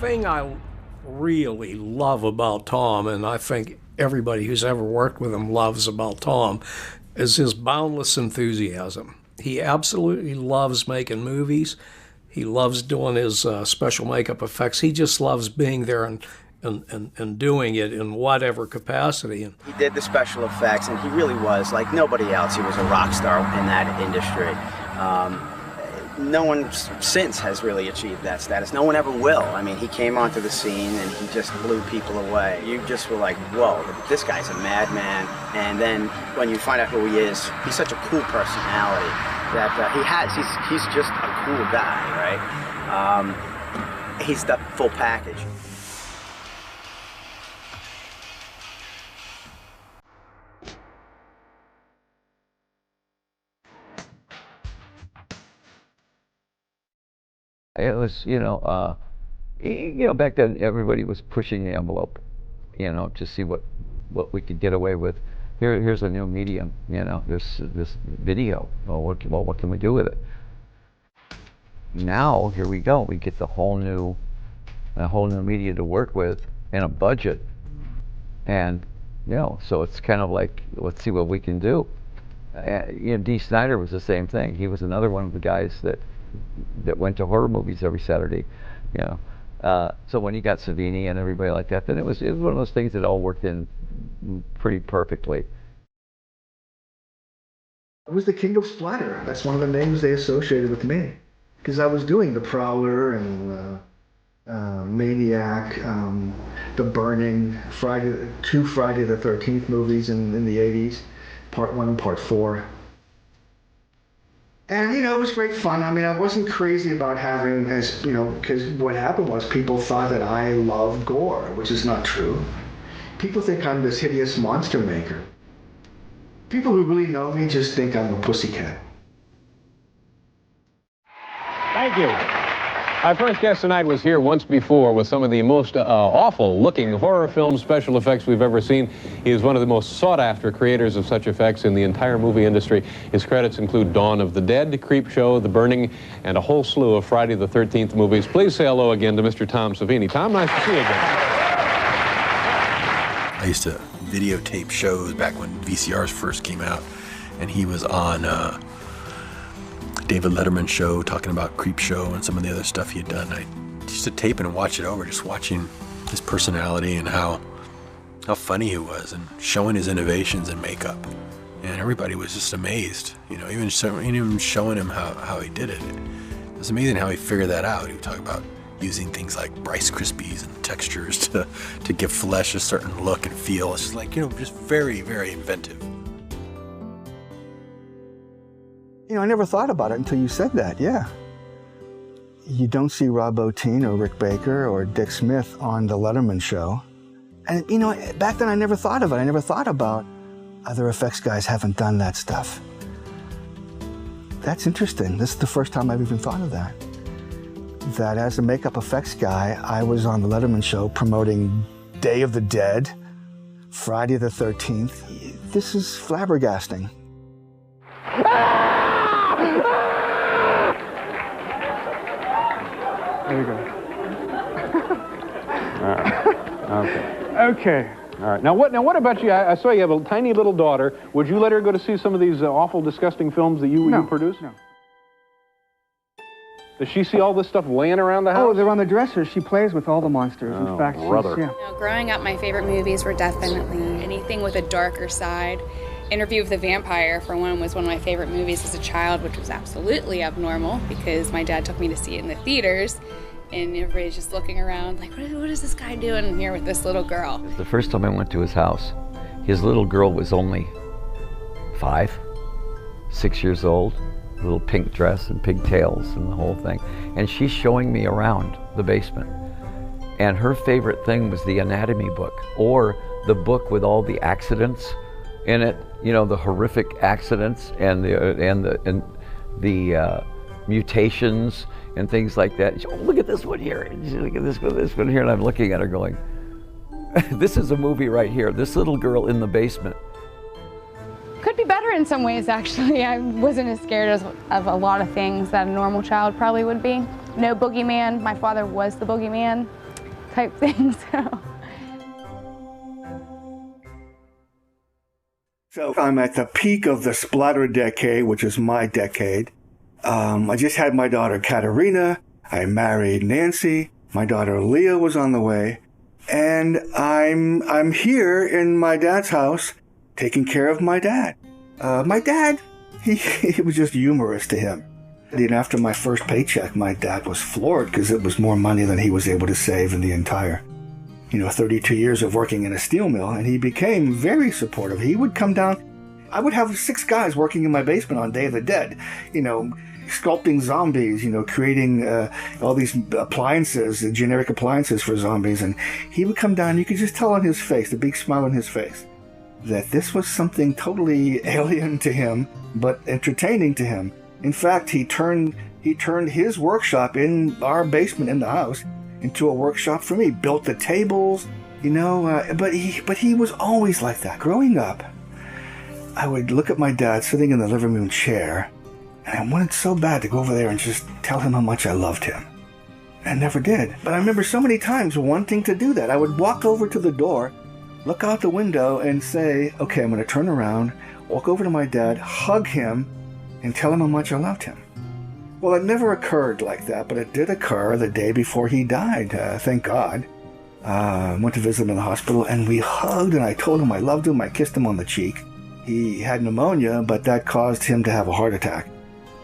The thing I really love about Tom, and I think everybody who's ever worked with him loves about Tom, is his boundless enthusiasm. He absolutely loves making movies. He loves doing his special makeup effects. He just loves being there and doing it in whatever capacity. He did the special effects, and he really was, like nobody else, he was a rock star in that industry. No one since has really achieved that status. No one ever will. I mean, he came onto the scene and he just blew people away. You just were like, whoa, this guy's a madman. And then when you find out who he is, he's such a cool personality that he's just a cool guy, right? He's the full package. It was, back then everybody was pushing the envelope, to see what we could get away with. Here's a new medium, this video. Well, what can we do with it? Now here we go. We get a whole new media to work with and a budget, and so it's kind of like, let's see what we can do. Dee Snider was the same thing. He was another one of the guys that went to horror movies every Saturday, so when you got Savini and everybody like that, then it was one of those things that all worked in pretty perfectly. I was the king of Splatter. That's one of the names they associated with me, because I was doing The Prowler and Maniac, The Burning, two Friday the 13th movies in the 80s, Part 1 and Part 4. And, it was great fun. I mean, I wasn't crazy about having this, because what happened was people thought that I loved gore, which is not true. People think I'm this hideous monster maker. People who really know me just think I'm a pussycat. Thank you. Our first guest tonight was here once before with some of the most awful-looking horror film special effects we've ever seen. He is one of the most sought-after creators of such effects in the entire movie industry. His credits include Dawn of the Dead, Creepshow, The Burning, and a whole slew of Friday the 13th movies. Please say hello again to Mr. Tom Savini. Tom, nice to see you again. I used to videotape shows back when VCRs first came out, and he was on David Letterman's show talking about Creepshow and some of the other stuff he had done. I used to tape it and watch it over, just watching his personality and how how funny he was and showing his innovations in makeup. And everybody was just amazed, you know, even showing him how he did it. It was amazing how he figured that out. He would talk about using things like Rice Krispies and textures to give flesh a certain look and feel. It's just like, you know, just very, very inventive. You know, I never thought about it until you said that, yeah. You don't see Rob Bottin or Rick Baker or Dick Smith on the Letterman show. And, you know, back then I never thought of it. I never thought about other effects guys haven't done that stuff. That's interesting. This is the first time I've even thought of that. That as a makeup effects guy, I was on the Letterman show promoting Day of the Dead, Friday the 13th. This is flabbergasting. There you go. All right. Okay. Okay. All right. Now what about you? I saw you have a tiny little daughter. Would you let her go to see some of these awful, disgusting films that you produce? No. Does she see all this stuff laying around the house? Oh, they're on the dresser. She plays with all the monsters. In fact, brother. Yeah. You know, growing up, my favorite movies were definitely anything with a darker side. Interview with the Vampire, for one, was one of my favorite movies as a child, which was absolutely abnormal because my dad took me to see it in the theaters, and everybody's just looking around like, what is this guy doing here with this little girl? The first time I went to his house, his little girl was only 5, 6 years old, little pink dress and pigtails and the whole thing. And she's showing me around the basement. And her favorite thing was the anatomy book, or the book with all the accidents in it, you know, the horrific accidents and the mutations and things like that. She, oh, look at this one here, and she, look at this one here, and I'm looking at her going, this is a movie right here, this little girl in the basement. Could be better in some ways, actually. I wasn't as scared of a lot of things that a normal child probably would be. No boogeyman. My father was the boogeyman type thing, So I'm at the peak of the Splatter decade, which is my decade. I just had my daughter Katerina. I married Nancy. My daughter Leah was on the way. And I'm here in my dad's house taking care of my dad. My dad, he was just humorous to him. And after my first paycheck, my dad was floored because it was more money than he was able to save in the entire, 32 years of working in a steel mill. And he became very supportive. He would come down. I would have 6 guys working in my basement on Day of the Dead, sculpting zombies, creating all these appliances, generic appliances for zombies. And he would come down. You could just tell on his face, the big smile on his face, that this was something totally alien to him, but entertaining to him. In fact, he turned his workshop in our basement in the house into a workshop for me. Built the tables, but he was always like that. Growing up, I would look at my dad sitting in the living room chair, and I wanted so bad to go over there and just tell him how much I loved him. I never did. But I remember so many times wanting to do that. I would walk over to the door, look out the window and say, okay, I'm going to turn around, walk over to my dad, hug him, and tell him how much I loved him. Well, it never occurred like that, but it did occur the day before he died, thank God. Went to visit him in the hospital, and we hugged, and I told him I loved him. I kissed him on the cheek. He had pneumonia, but that caused him to have a heart attack.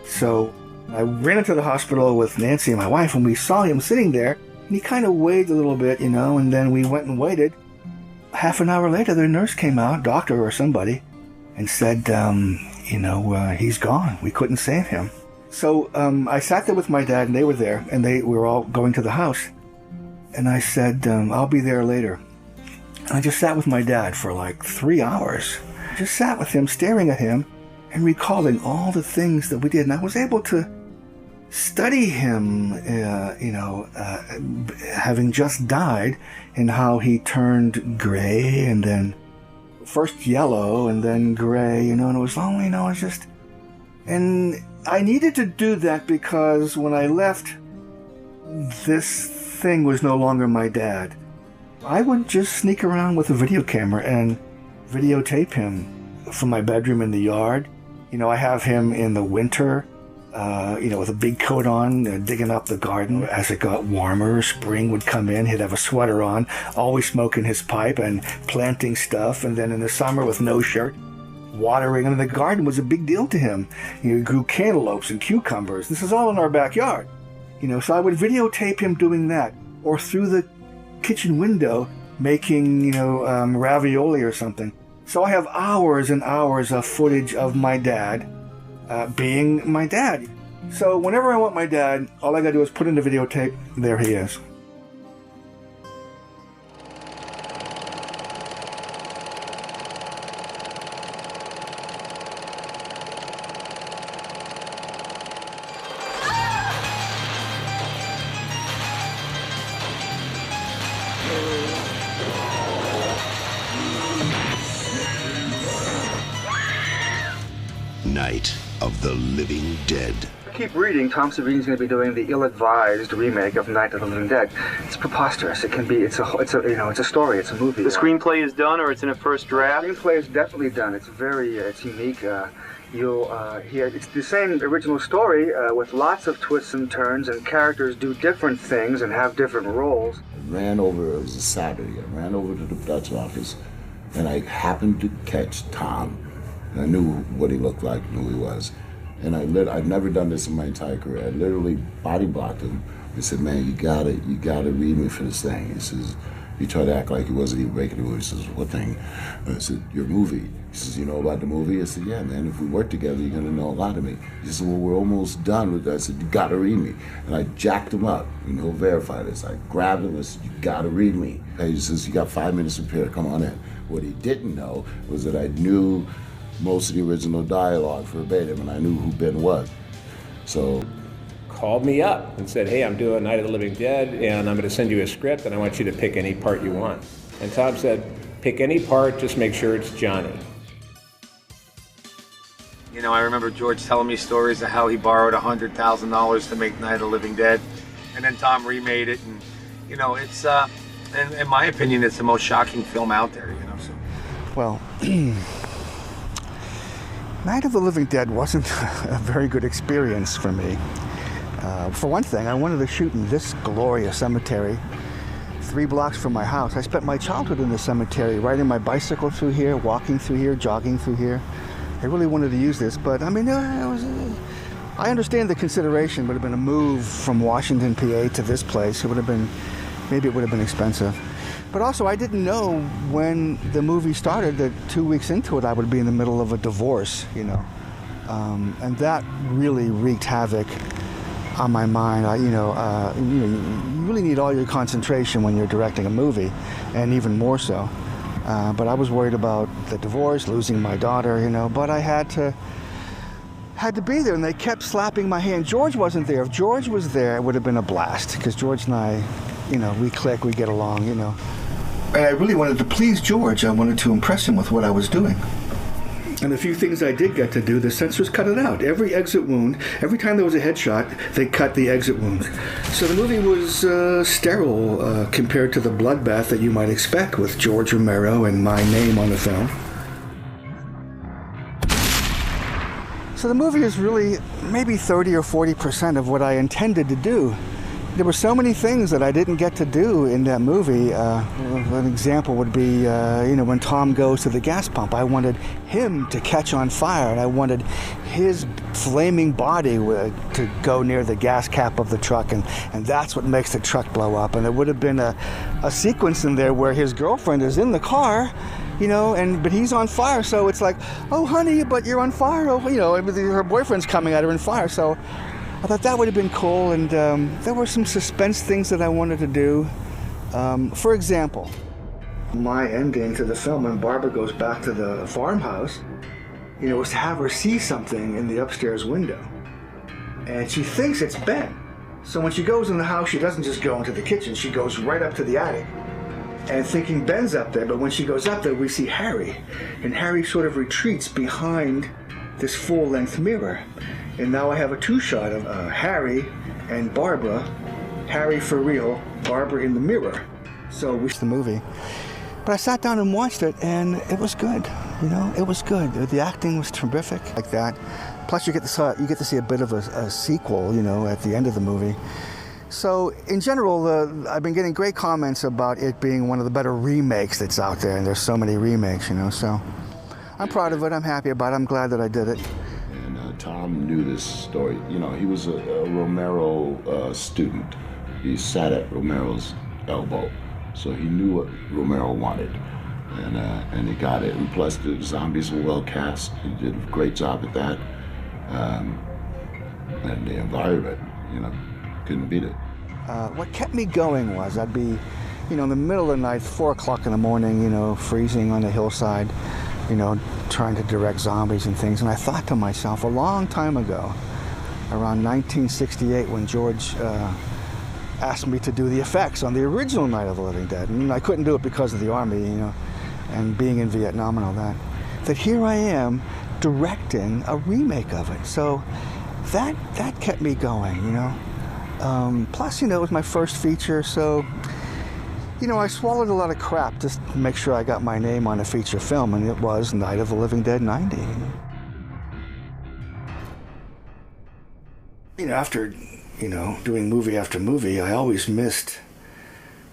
So I ran into the hospital with Nancy and my wife, and we saw him sitting there, and he kind of waved a little bit, and then we went and waited. Half an hour later, the nurse came out, doctor or somebody, and said, he's gone. We couldn't save him. So I sat there with my dad, and they were there, and we were all going to the house. And I said, I'll be there later. And I just sat with my dad for like 3 hours. I just sat with him, staring at him, and recalling all the things that we did. And I was able to study him, having just died, and how he turned gray, and then first yellow, and then gray, and it was lonely, it's just... And I needed to do that because when I left, this thing was no longer my dad. I would just sneak around with a video camera and videotape him from my bedroom in the yard. I have him in the winter with a big coat on, digging up the garden. As it got warmer, spring would come in, he'd have a sweater on, always smoking his pipe and planting stuff. And then in the summer with no shirt, watering. I mean, the garden was a big deal to him. He grew cantaloupes and cucumbers. This is all in our backyard. So I would videotape him doing that, or through the kitchen window making, ravioli or something. So I have hours and hours of footage of my dad being my dad. So whenever I want my dad, all I gotta do is put in the videotape, there he is. Night of the Living Dead. Keep reading. Tom Savini's going to be doing the ill-advised remake of Night of the Living Dead. It's preposterous. It can be. It's a story. It's a movie. The screenplay is done, or it's in a first draft. The screenplay is definitely done. It's it's unique. It's the same original story with lots of twists and turns, and characters do different things and have different roles. It was a Saturday. I ran over to the Dutch office, and I happened to catch Tom. And I knew what he looked like, knew who he was. And I'd never done this in my entire career. I literally body blocked him and said, man, you gotta read me for this thing. He says, he tried to act like he wasn't even breaking the movie. He says, what thing? And I said, your movie. He says, you know about the movie? I said, yeah, man, if we work together, you're gonna know a lot of me. He said, well, we're almost done with that. I said, you gotta read me. And I jacked him up, he'll verify this. I grabbed him and said, you gotta read me. And he says, you got 5 minutes to prepare, come on in. What he didn't know was that I knew most of the original dialogue verbatim, and I knew who Ben was. So called me up and said, hey, I'm doing Night of the Living Dead, and I'm going to send you a script, and I want you to pick any part you want. And Tom said, pick any part, just make sure it's Johnny. I remember George telling me stories of how he borrowed $100,000 to make Night of the Living Dead, and then Tom remade it, and it's in my opinion, it's the most shocking film out there. So. Well. Night of the Living Dead wasn't a very good experience for me. For one thing, I wanted to shoot in this glorious cemetery 3 blocks from my house. I spent my childhood in the cemetery, riding my bicycle through here, walking through here, jogging through here. I really wanted to use this, but I mean, I understand the consideration. Would have been a move from Washington, PA to this place. Maybe it would have been expensive. But also, I didn't know when the movie started that 2 weeks into it, I would be in the middle of a divorce, and that really wreaked havoc on my mind. You really need all your concentration when you're directing a movie, and even more so. But I was worried about the divorce, losing my daughter, but I had to be there, and they kept slapping my hand. George wasn't there. If George was there, it would have been a blast, because George and I, we click, we get along, And I really wanted to please George. I wanted to impress him with what I was doing. And the few things I did get to do, the censors cut it out. Every exit wound, every time there was a headshot, they cut the exit wounds. So the movie was sterile compared to the bloodbath that you might expect with George Romero and my name on the film. So the movie is really maybe 30 or 40% of what I intended to do. There were so many things that I didn't get to do in that movie. An example would be, when Tom goes to the gas pump, I wanted him to catch on fire, and I wanted his flaming body to go near the gas cap of the truck, and that's what makes the truck blow up. And there would have been a sequence in there where his girlfriend is in the car, but he's on fire, so it's like, oh, honey, but you're on fire. Oh, her boyfriend's coming at her in fire, so I thought that would have been cool, and there were some suspense things that I wanted to do. For example, my ending to the film when Barbara goes back to the farmhouse, was to have her see something in the upstairs window. And she thinks it's Ben. So when she goes in the house, she doesn't just go into the kitchen, she goes right up to the attic. And thinking Ben's up there, but when she goes up there, we see Harry. And Harry sort of retreats behind this full-length mirror. And now I have a 2-shot of Harry and Barbara. Harry for real, Barbara in the mirror. So we watched the movie. But I sat down and watched it, and it was good. You know, it was good. The acting was terrific, like that. Plus, you get to see a bit of a sequel, you know, at the end of the movie. So, in general, I've been getting great comments about it being one of the better remakes that's out there, and there's so many remakes, you know. So, I'm proud of it. I'm happy about it. I'm glad that I did it. And Tom knew this story. You know, he was a Romero student. He sat at Romero's elbow, so he knew what Romero wanted, and he got it. And plus, the zombies were well cast. He did a great job at that, and the environment, you know, couldn't beat it. What kept me going was I'd be, you know, in the middle of the night, 4 o'clock in the morning, you know, freezing on the hillside, you know, trying to direct zombies and things. And I thought to myself, a long time ago, around 1968, when George asked me to do the effects on the original Night of the Living Dead, and I couldn't do it because of the Army, you know, and being in Vietnam and all that here I am directing a remake of it. So that kept me going, you know. Plus, you know, it was my first feature, so, you know, I swallowed a lot of crap just to make sure I got my name on a feature film, and it was Night of the Living Dead 90. You know, after, you know, doing movie after movie, I always missed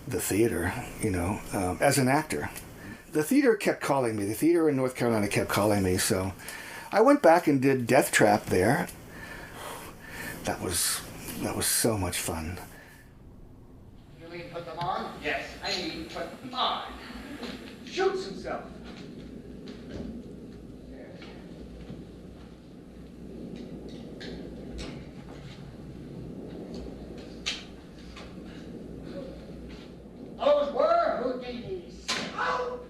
the theater, you know, as an actor. The theater kept calling me. The theater in North Carolina kept calling me, so I went back and did Death Trap there. That was so much fun. You mean put them on? Yes, I mean put them on. Shoots himself. Those were Houdini's. Oh!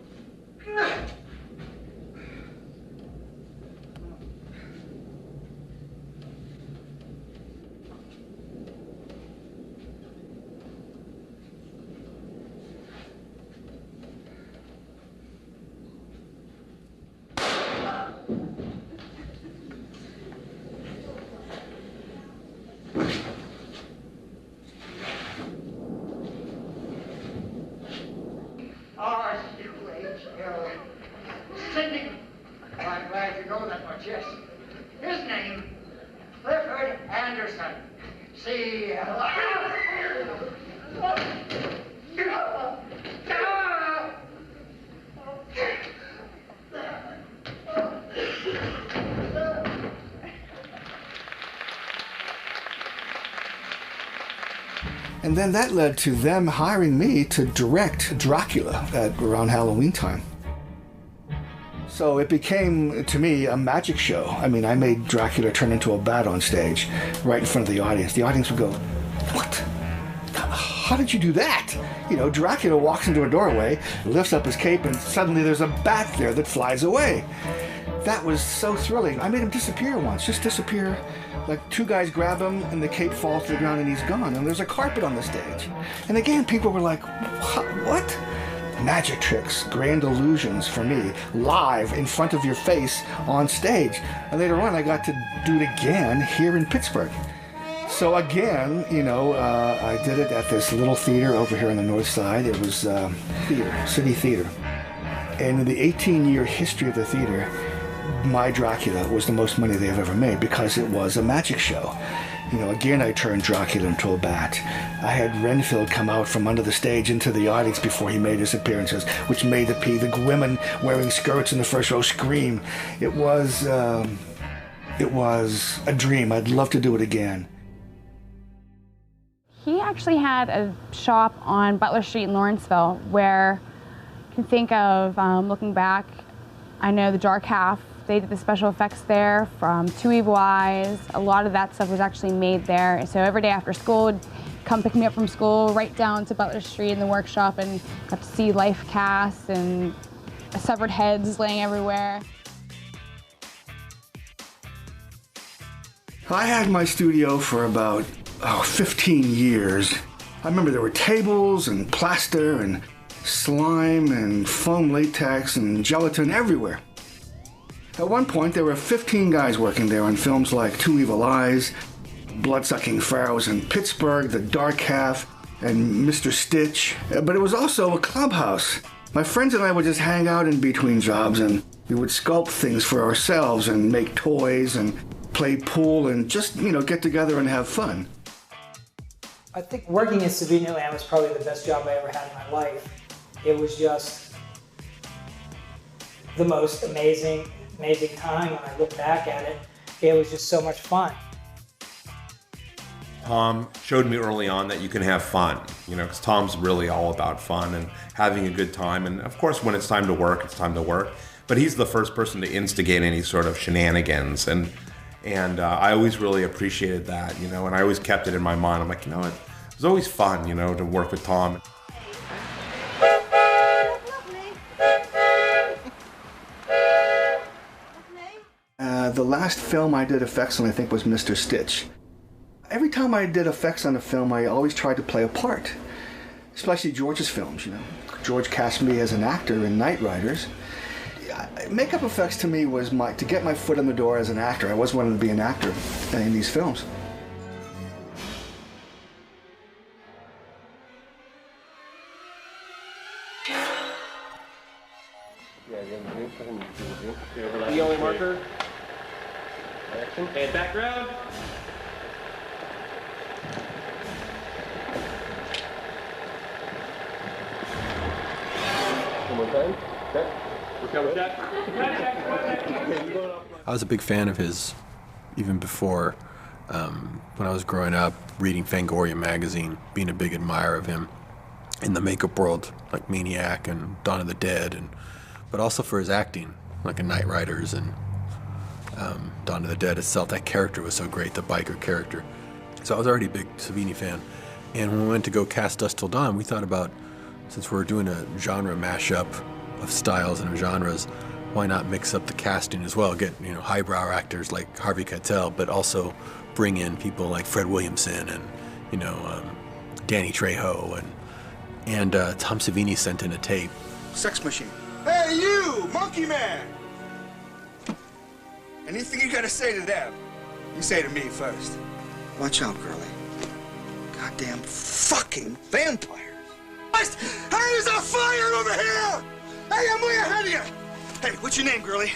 Sydney. I'm glad you know that much, yes. His name, Clifford Anderson. See, And then that led to them hiring me to direct Dracula at around Halloween time. So it became, to me, a magic show. I mean, I made Dracula turn into a bat on stage right in front of the audience. The audience would go, "What? How did you do that?" You know, Dracula walks into a doorway, lifts up his cape, and suddenly there's a bat there that flies away. That was so thrilling. I made him disappear once, just disappear. Like, two guys grab him, and the cape falls to the ground, and he's gone. And there's a carpet on the stage. And again, people were like, "What?" Magic tricks, grand illusions for me, live in front of your face on stage. And later on, I got to do it again here in Pittsburgh. So again, you know, I did it at this little theater over here on the north side. It was City Theater. And in the 18-year history of the theater, my Dracula was the most money they've ever made because it was a magic show. You know, again, I turned Dracula into a bat. I had Renfield come out from under the stage into the audience before he made his appearances, which made the women wearing skirts in the first row scream. It was a dream. I'd love to do it again. He actually had a shop on Butler Street in Lawrenceville where you can think of, looking back, I know the Dark Half, they did the special effects there from Two Evil Eyes. A lot of that stuff was actually made there. So every day after school, would come pick me up from school right down to Butler Street in the workshop and got to see life casts and severed heads laying everywhere. I had my studio for about 15 years. I remember there were tables and plaster and slime and foam latex and gelatin everywhere. At one point, there were 15 guys working there on films like Two Evil Eyes, Blood-Sucking Pharaohs in Pittsburgh, The Dark Half, and Mr. Stitch. But it was also a clubhouse. My friends and I would just hang out in between jobs, and We would sculpt things for ourselves and make toys and play pool and just, get together and have fun. I think working in Savini Land was probably the best job I ever had in my life. It was just the most amazing time. When I look back at it, it was just so much fun. Tom showed me early on that you can have fun, because Tom's really all about fun and having a good time. And of course, when it's time to work, it's time to work. But he's the first person to instigate any sort of shenanigans. And I always really appreciated that, and I always kept it in my mind. I'm like, it was always fun, to work with Tom. The last film I did effects on, I think, was Mr. Stitch. Every time I did effects on a film, I always tried to play a part, especially George's films, George cast me as an actor in Knight Riders. Makeup effects to me was to get my foot in the door as an actor. I always wanted to be an actor in these films. The only marker. Action. And background. One more time. Okay. I was a big fan of his even before, when I was growing up, reading Fangoria magazine, being a big admirer of him in the makeup world, like Maniac and Dawn of the Dead, but also for his acting, like in Knight Riders and Dawn of the Dead itself. That character was so great, the biker character. So I was already a big Savini fan. And when we went to go cast Dusk Till Dawn, we thought about, since we're doing a genre mashup of styles and of genres, why not mix up the casting as well? Get highbrow actors like Harvey Keitel, but also bring in people like Fred Williamson and Danny Trejo and Tom Savini sent in a tape. Sex Machine. Hey, you, Monkey Man! Anything you gotta say to them, you say to me first. Watch out, girlie. Goddamn fucking vampires. Hey, there's a fire over here! Hey, I'm way ahead of you! Hey, what's your name, girlie?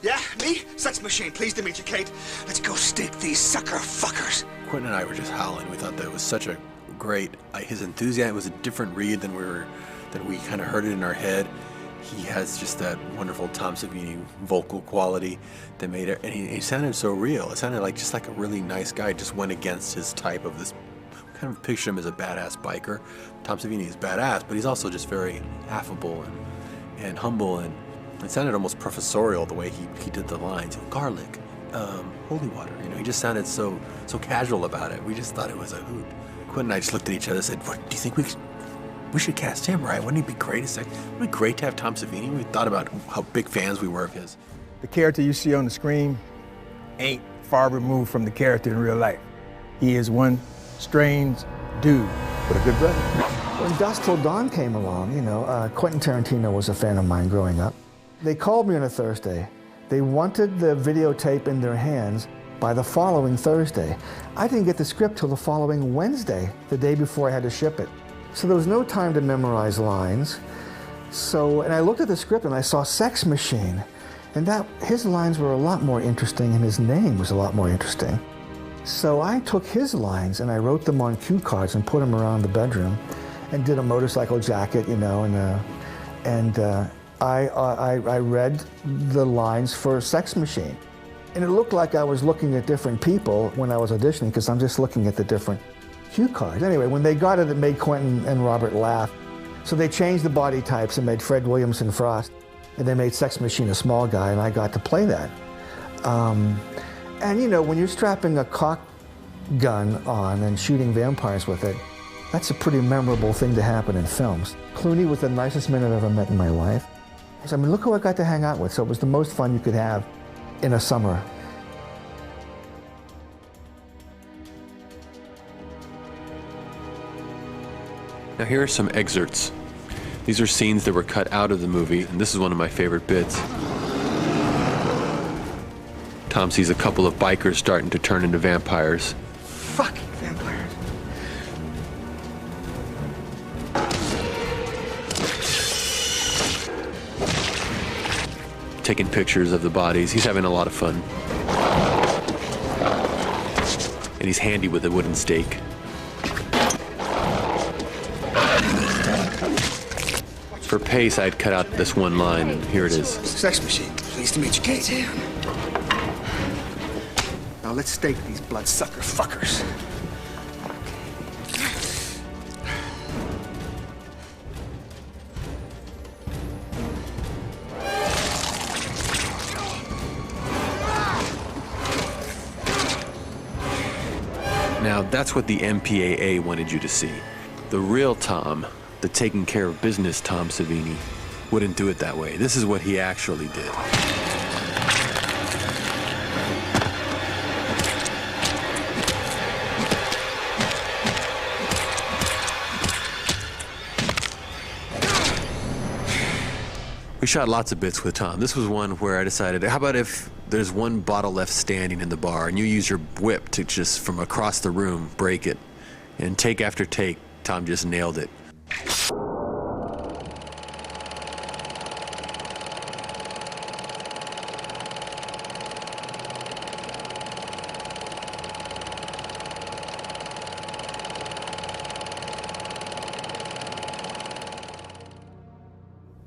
Yeah, me? Sex Machine. Pleased to meet you, Kate. Let's go stake these sucker fuckers. Quentin and I were just howling. We thought that was such a great, his enthusiasm was a different read than we kind of heard it in our head. He has just that wonderful Tom Savini vocal quality that made it, and he sounded so real. It sounded like just like a really nice guy, just went against his type of this, kind of picture him as a badass biker. Tom Savini is badass, but he's also just very affable and humble, and it sounded almost professorial the way he did the lines. Garlic, holy water, he just sounded so casual about it. We just thought it was a hoot. Quentin and I just looked at each other and said, "What do you think we should cast him, right? Wouldn't it be great? Wouldn't it be great to have Tom Savini?" We thought about how big fans we were of his. The character you see on the screen ain't far removed from the character in real life. He is one strange dude, but a good brother. When Dusk Till Dawn came along, Quentin Tarantino was a fan of mine growing up. They called me on a Thursday. They wanted the videotape in their hands by the following Thursday. I didn't get the script till the following Wednesday, the day before I had to ship it. So there was no time to memorize lines. And I looked at the script and I saw Sex Machine, and his lines were a lot more interesting and his name was a lot more interesting. So I took his lines and I wrote them on cue cards and put them around the bedroom and did a motorcycle jacket, I read the lines for Sex Machine. And it looked like I was looking at different people when I was auditioning because I'm just looking at the different cue cards. Anyway, when they got it, it made Quentin and Robert laugh. So they changed the body types and made Fred Williamson Frost. And they made Sex Machine a small guy, and I got to play that. When you're strapping a cock gun on and shooting vampires with it, that's a pretty memorable thing to happen in films. Clooney was the nicest man I've ever met in my life. Look who I got to hang out with. So it was the most fun you could have in a summer. Now here are some excerpts. These are scenes that were cut out of the movie, and this is one of my favorite bits. Tom sees a couple of bikers starting to turn into vampires. Fucking vampires. taking pictures of the bodies. He's having a lot of fun. And he's handy with a wooden stake. For pace, I'd cut out this one line, and here it is. Sex machine. Pleased to meet you, Kate. Now let's stake these bloodsucker fuckers. Now, that's what the MPAA wanted you to see. The real Tom, the taking care of business Tom Savini, wouldn't do it that way. This is what he actually did. We shot lots of bits with Tom. This was one where I decided, how about if there's one bottle left standing in the bar and you use your whip to just, from across the room, break it. And take after take, Tom just nailed it.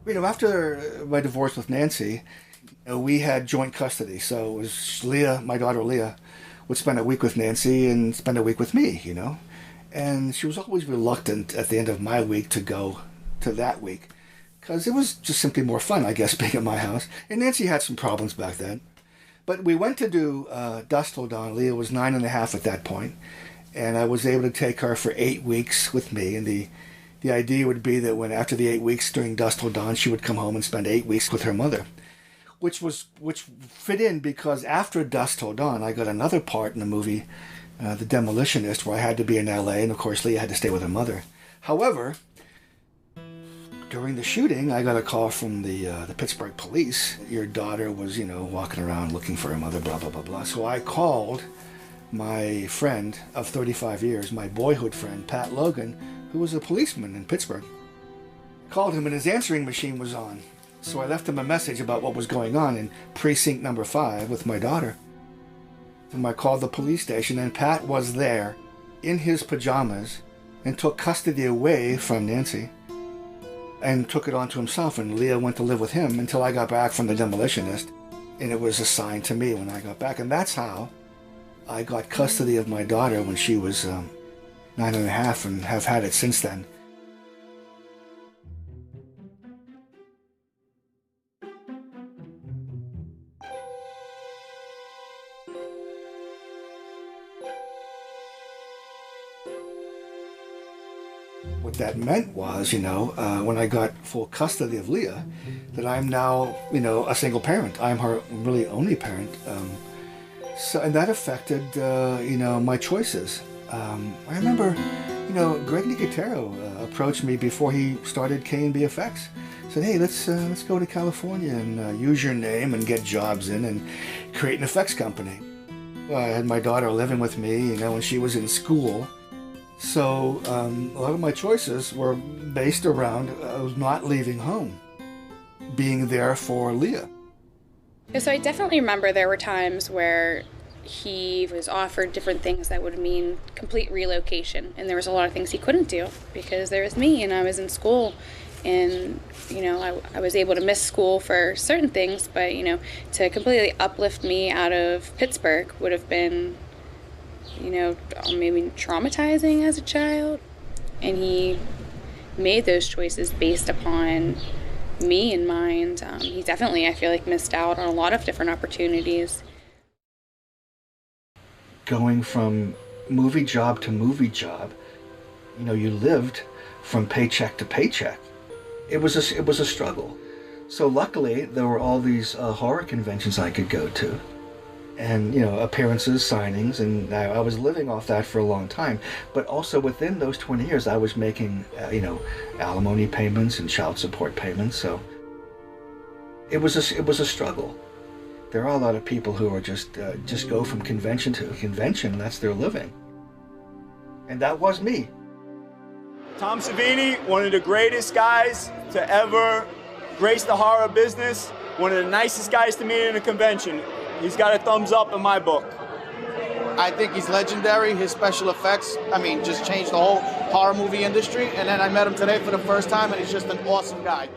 You know, after my divorce with Nancy, we had joint custody. So it was Leah, my daughter Leah, would spend a week with Nancy and spend a week with me, you know. And she was always reluctant at the end of my week to go to that week because it was just simply more fun, I guess, being at my house. And Nancy had some problems back then. But we went to do Dusk Till Dawn. Leah was 9.5 at that point, and I was able to take her for 8 weeks with me. And the idea would be that when after the 8 weeks during Dusk Till Dawn, she would come home and spend 8 weeks with her mother, which fit in because after Dusk Till Dawn, I got another part in the movie, The Demolitionist, where I had to be in L.A., and of course Leah had to stay with her mother. However, during the shooting, I got a call from the Pittsburgh police. Your daughter was, you know, walking around looking for her mother, blah, blah, blah, blah. So I called my friend of 35 years, my boyhood friend, Pat Logan, who was a policeman in Pittsburgh. Called him and his answering machine was on. So I left him a message about what was going on in precinct number 5 with my daughter. And I called the police station, and Pat was there in his pajamas and took custody away from Nancy and took it onto himself, and Leah went to live with him until I got back from the Demolitionist, and it was assigned to me when I got back. And that's how I got custody of my daughter when she was 9.5 and have had it since then. What that meant was, you know, when I got full custody of Leah, that I'm now, you know, a single parent. I'm her really only parent. So, and that affected, you know, my choices. I remember, you know, Greg Nicotero approached me before he started K&B Effects. Said, hey, let's go to California and use your name and get jobs in and create an effects company. I had my daughter living with me, you know, when she was in school. So a lot of my choices were based around not leaving home, being there for Leah. So I definitely remember there were times where he was offered different things that would mean complete relocation, and there was a lot of things he couldn't do because there was me and I was in school, and you know I was able to miss school for certain things, but you know to completely uplift me out of Pittsburgh would have been, you know, maybe traumatizing as a child, and he made those choices based upon me in mind. He definitely, I feel like, missed out on a lot of different opportunities. Going from movie job to movie job, you know, you lived from paycheck to paycheck. It was a struggle. So luckily, there were all these horror conventions I could go to, and you know, appearances, signings, and I was living off that for a long time. But also within those 20 years, I was making you know, alimony payments and child support payments. So it was a struggle. There are a lot of people who are just go from convention to convention, and that's their living. And that was me. Tom Savini, one of the greatest guys to ever grace the horror business. one of the nicest guys to meet in a convention. He's got a thumbs up in my book. I think he's legendary. His special effects, I mean, just changed the whole horror movie industry. And then I met him today for the first time, and he's just an awesome guy.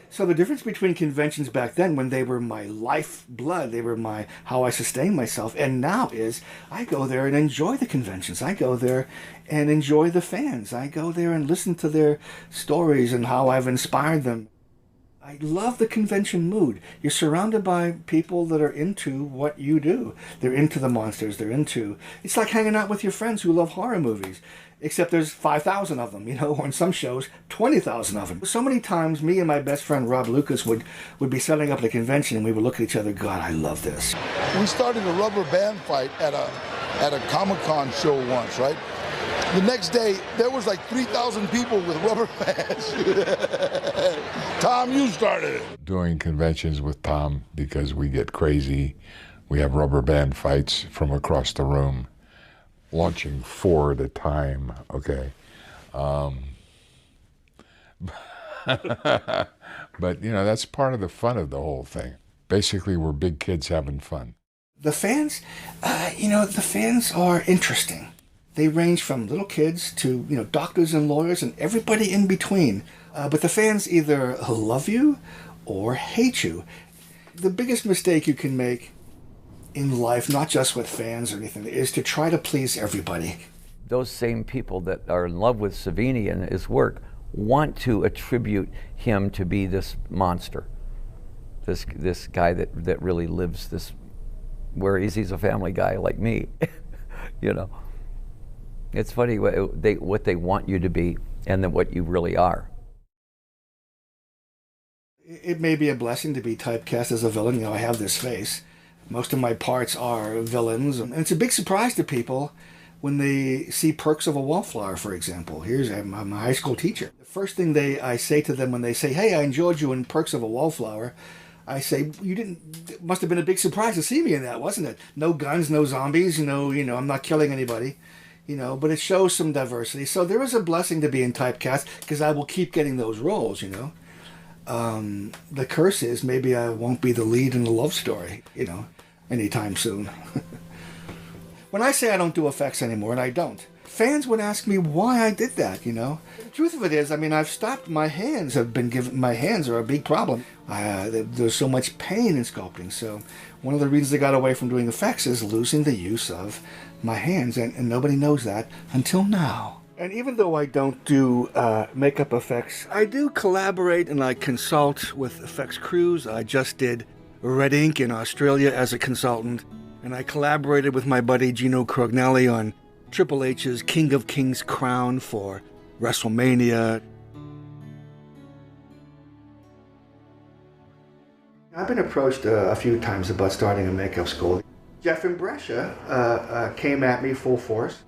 So the difference between conventions back then, when they were my lifeblood, they were how I sustained myself, and now is I go there and enjoy the conventions. I go there and enjoy the fans. I go there and listen to their stories and how I've inspired them. I love the convention mood. You're surrounded by people that are into what you do. They're into the monsters. It's like hanging out with your friends who love horror movies, except there's 5,000 of them, or in some shows, 20,000 of them. So many times, me and my best friend, Rob Lucas, would be setting up at a convention, and we would look at each other, God, I love this. We started a rubber band fight at a Comic-Con show once, right? The next day, there was like 3,000 people with rubber bands. Tom, you started it. Doing conventions with Tom, because we get crazy. We have rubber band fights from across the room, launching 4 at a time, okay? But, that's part of the fun of the whole thing. Basically, we're big kids having fun. The fans, the fans are interesting. They range from little kids to, doctors and lawyers and everybody in between. But the fans either love you or hate you. The biggest mistake you can make in life, not just with fans or anything, is to try to please everybody. Those same people that are in love with Savini and his work want to attribute him to be this monster, this guy that really lives this, whereas he's a family guy like me, It's funny what they want you to be and then what you really are. It may be a blessing to be typecast as a villain. I have this face. Most of my parts are villains. And it's a big surprise to people when they see Perks of a Wallflower, for example. I'm a high school teacher. The first thing I say to them when they say, hey, I enjoyed you in Perks of a Wallflower, I say, it must have been a big surprise to see me in that, wasn't it? No guns, no zombies, I'm not killing anybody. But it shows some diversity. So there is a blessing to being typecast, because I will keep getting those roles, The curse is maybe I won't be the lead in a love story, anytime soon. When I say I don't do effects anymore, and I don't, fans would ask me why I did that, The truth of it is, I've stopped. My hands are a big problem. There's so much pain in sculpting. So one of the reasons I got away from doing effects is losing the use of my hands, and nobody knows that until now. And even though I don't do makeup effects, I do collaborate and I consult with effects crews. I just did Red Ink in Australia as a consultant, and I collaborated with my buddy Gino Crognelli on Triple H's King of Kings crown for WrestleMania. I've been approached a few times about starting a makeup school. Jeff in Brescia came at me full force.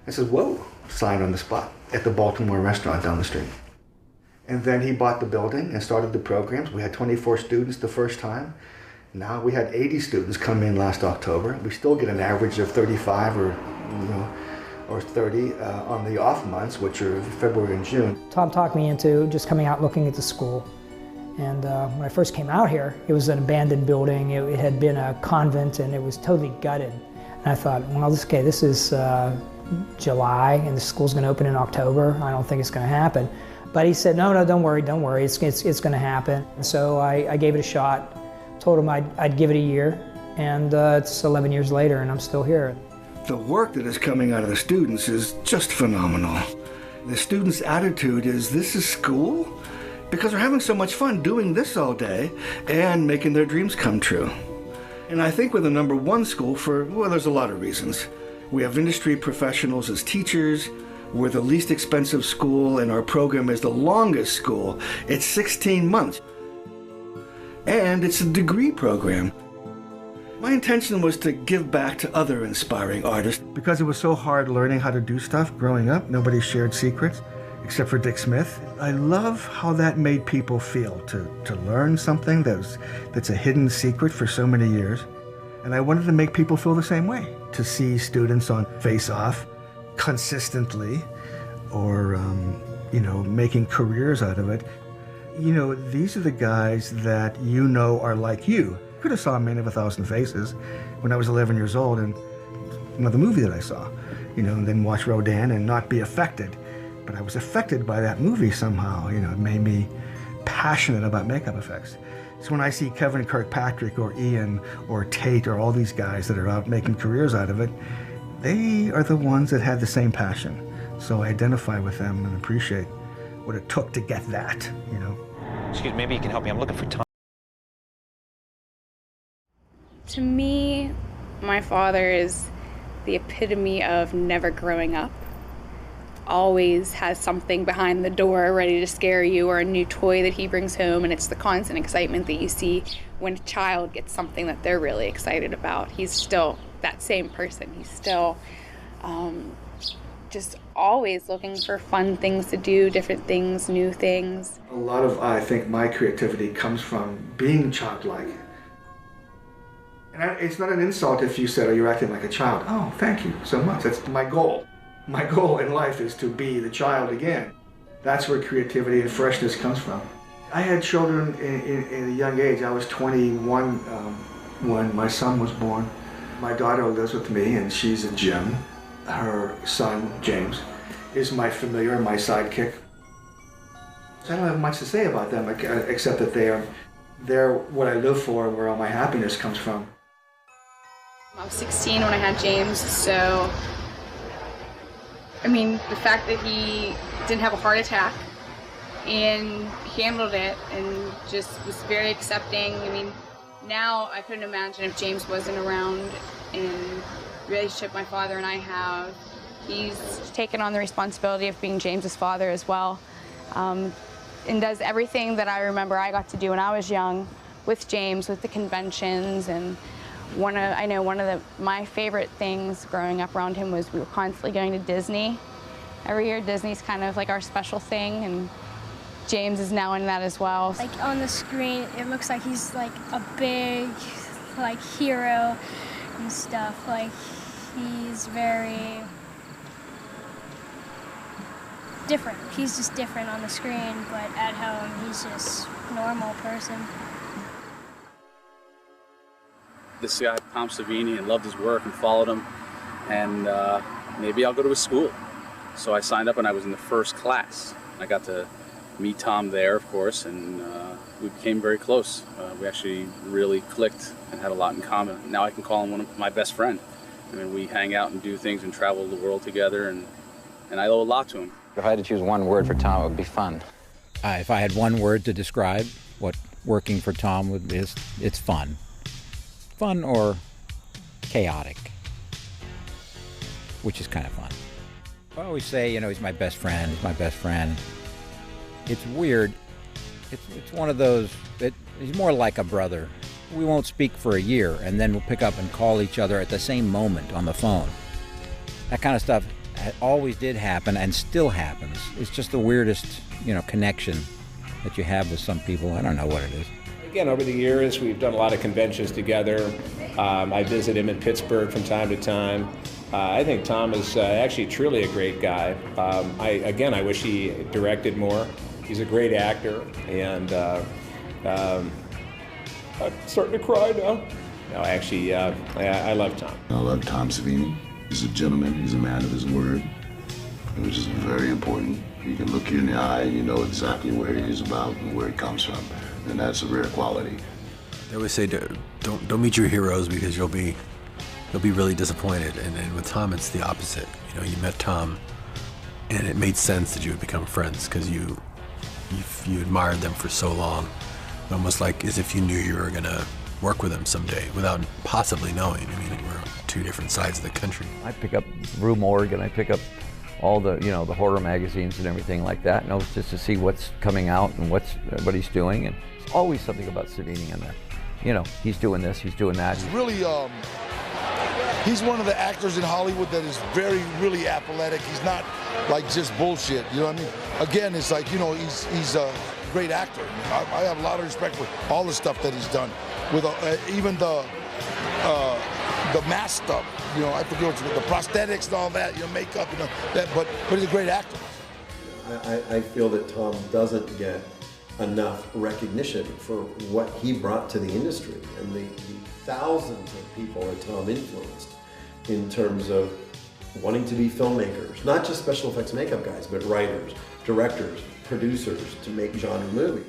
I said, whoa, signed on the spot at the Baltimore restaurant down the street. And then he bought the building and started the programs. We had 24 students the first time. Now we had 80 students come in last October. We still get an average of 35 or 30 on the off months, which are February and June. Tom talked me into just coming out looking at the school. And when I first came out here, it was an abandoned building. It had been a convent, and it was totally gutted. And I thought, well, this is July, and the school's going to open in October. I don't think it's going to happen. But he said, no, don't worry. It's going to happen. And so I gave it a shot. Told him I'd give it a year, and it's 11 years later, and I'm still here. The work that is coming out of the students is just phenomenal. The students' attitude is, this is school? Because they're having so much fun doing this all day and making their dreams come true. And I think we're the #1 school there's a lot of reasons. We have industry professionals as teachers. We're the least expensive school, and our program is the longest school. It's 16 months. And it's a degree program. My intention was to give back to other inspiring artists. Because it was so hard learning how to do stuff growing up, nobody shared secrets. Except for Dick Smith. I love how that made people feel, to learn something that's a hidden secret for so many years. And I wanted to make people feel the same way, to see students on Face Off consistently, or making careers out of it. You know, these are the guys that you know are like you. Could have saw Man of a Thousand Faces when I was 11 years old, and another movie that I saw, you know, and then watch Rodin and not be affected. But I was affected by that movie somehow. You know, it made me passionate about makeup effects. So when I see Kevin Kirkpatrick or Ian or Tate or all these guys that are out making careers out of it, they are the ones that had the same passion. So I identify with them and appreciate what it took to get that, you know. Excuse me, maybe you can help me. I'm looking for Tom. To me, my father is the epitome of never growing up. Always has something behind the door ready to scare you, or a new toy that he brings home, and it's the constant excitement that you see when a child gets something that they're really excited about. He's still that same person. He's still just always looking for fun things to do, different things, new things. A lot of, I think, my creativity comes from being childlike. And it's not an insult if you said, oh, you're acting like a child. Oh, thank you so much. That's my goal. My goal in life is to be the child again. That's where creativity and freshness comes from. I had children in a young age. I was 21 when my son was born. My daughter lives with me, and she's a gem. Her son, James, is my familiar, my sidekick. I don't have much to say about them except that they're what I live for and where all my happiness comes from. I was 16 when I had James, so I mean, the fact that he didn't have a heart attack and handled it and just was very accepting. I mean, now I couldn't imagine if James wasn't around in the relationship my father and I have. He's taken on the responsibility of being James's father as well, and does everything that I remember I got to do when I was young with James, with the conventions. And I know one of my favorite things growing up around him was we were constantly going to Disney. Every year, Disney's kind of like our special thing, and James is now in that as well. Like on the screen, it looks like he's like a big, like hero and stuff. Like he's very different. He's just different on the screen, but at home, he's just a normal person. This guy, Tom Savini, and loved his work and followed him, and maybe I'll go to his school. So I signed up and I was in the first class. I got to meet Tom there, of course, and we became very close. We actually really clicked and had a lot in common. Now I can call him my best friend. I mean, we hang out and do things and travel the world together, and I owe a lot to him. If I had to choose one word for Tom, it would be fun. If I had one word to describe what working for Tom is, it's fun. Fun or chaotic, which is kind of fun. I always say, you know, he's my best friend, he's my best friend. It's weird. It's one of those that he's more like a brother. We won't speak for a year, and then we'll pick up and call each other at the same moment on the phone. That kind of stuff always did happen and still happens. It's just the weirdest, you know, connection that you have with some people. I don't know what it is. Again, over the years, we've done a lot of conventions together. I visit him in Pittsburgh from time to time. I think Tom is actually truly a great guy. I wish he directed more. He's a great actor, and I'm starting to cry now. No, actually, I love Tom. I love Tom Savini. He's a gentleman. He's a man of his word, which is very important. You can look you in the eye and you know exactly where he is about and where he comes from, and that's a rare quality. They always say don't meet your heroes because you'll be really disappointed. And with Tom, it's the opposite. You know, you met Tom, and it made sense that you would become friends because you admired them for so long, almost like as if you knew you were gonna work with them someday without possibly knowing. I mean, we're on two different sides of the country. I pick up Rue Morgan, I pick up all the, you know, the horror magazines and everything like that, you know, just to see what's coming out and what he's doing. And there's always something about Savini in there. You know, he's doing this, he's doing that. He's really, he's one of the actors in Hollywood that is really athletic. He's not like just bullshit, you know what I mean? Again, it's like, you know, he's a great actor. I have a lot of respect for all the stuff that he's done, with even the mask stuff, you know, I forget what's the prosthetics and all that, you know, makeup, you know, that, but he's a great actor. I feel that Tom doesn't get enough recognition for what he brought to the industry and the thousands of people that Tom influenced in terms of wanting to be filmmakers, not just special effects makeup guys, but writers, directors, producers to make genre movies.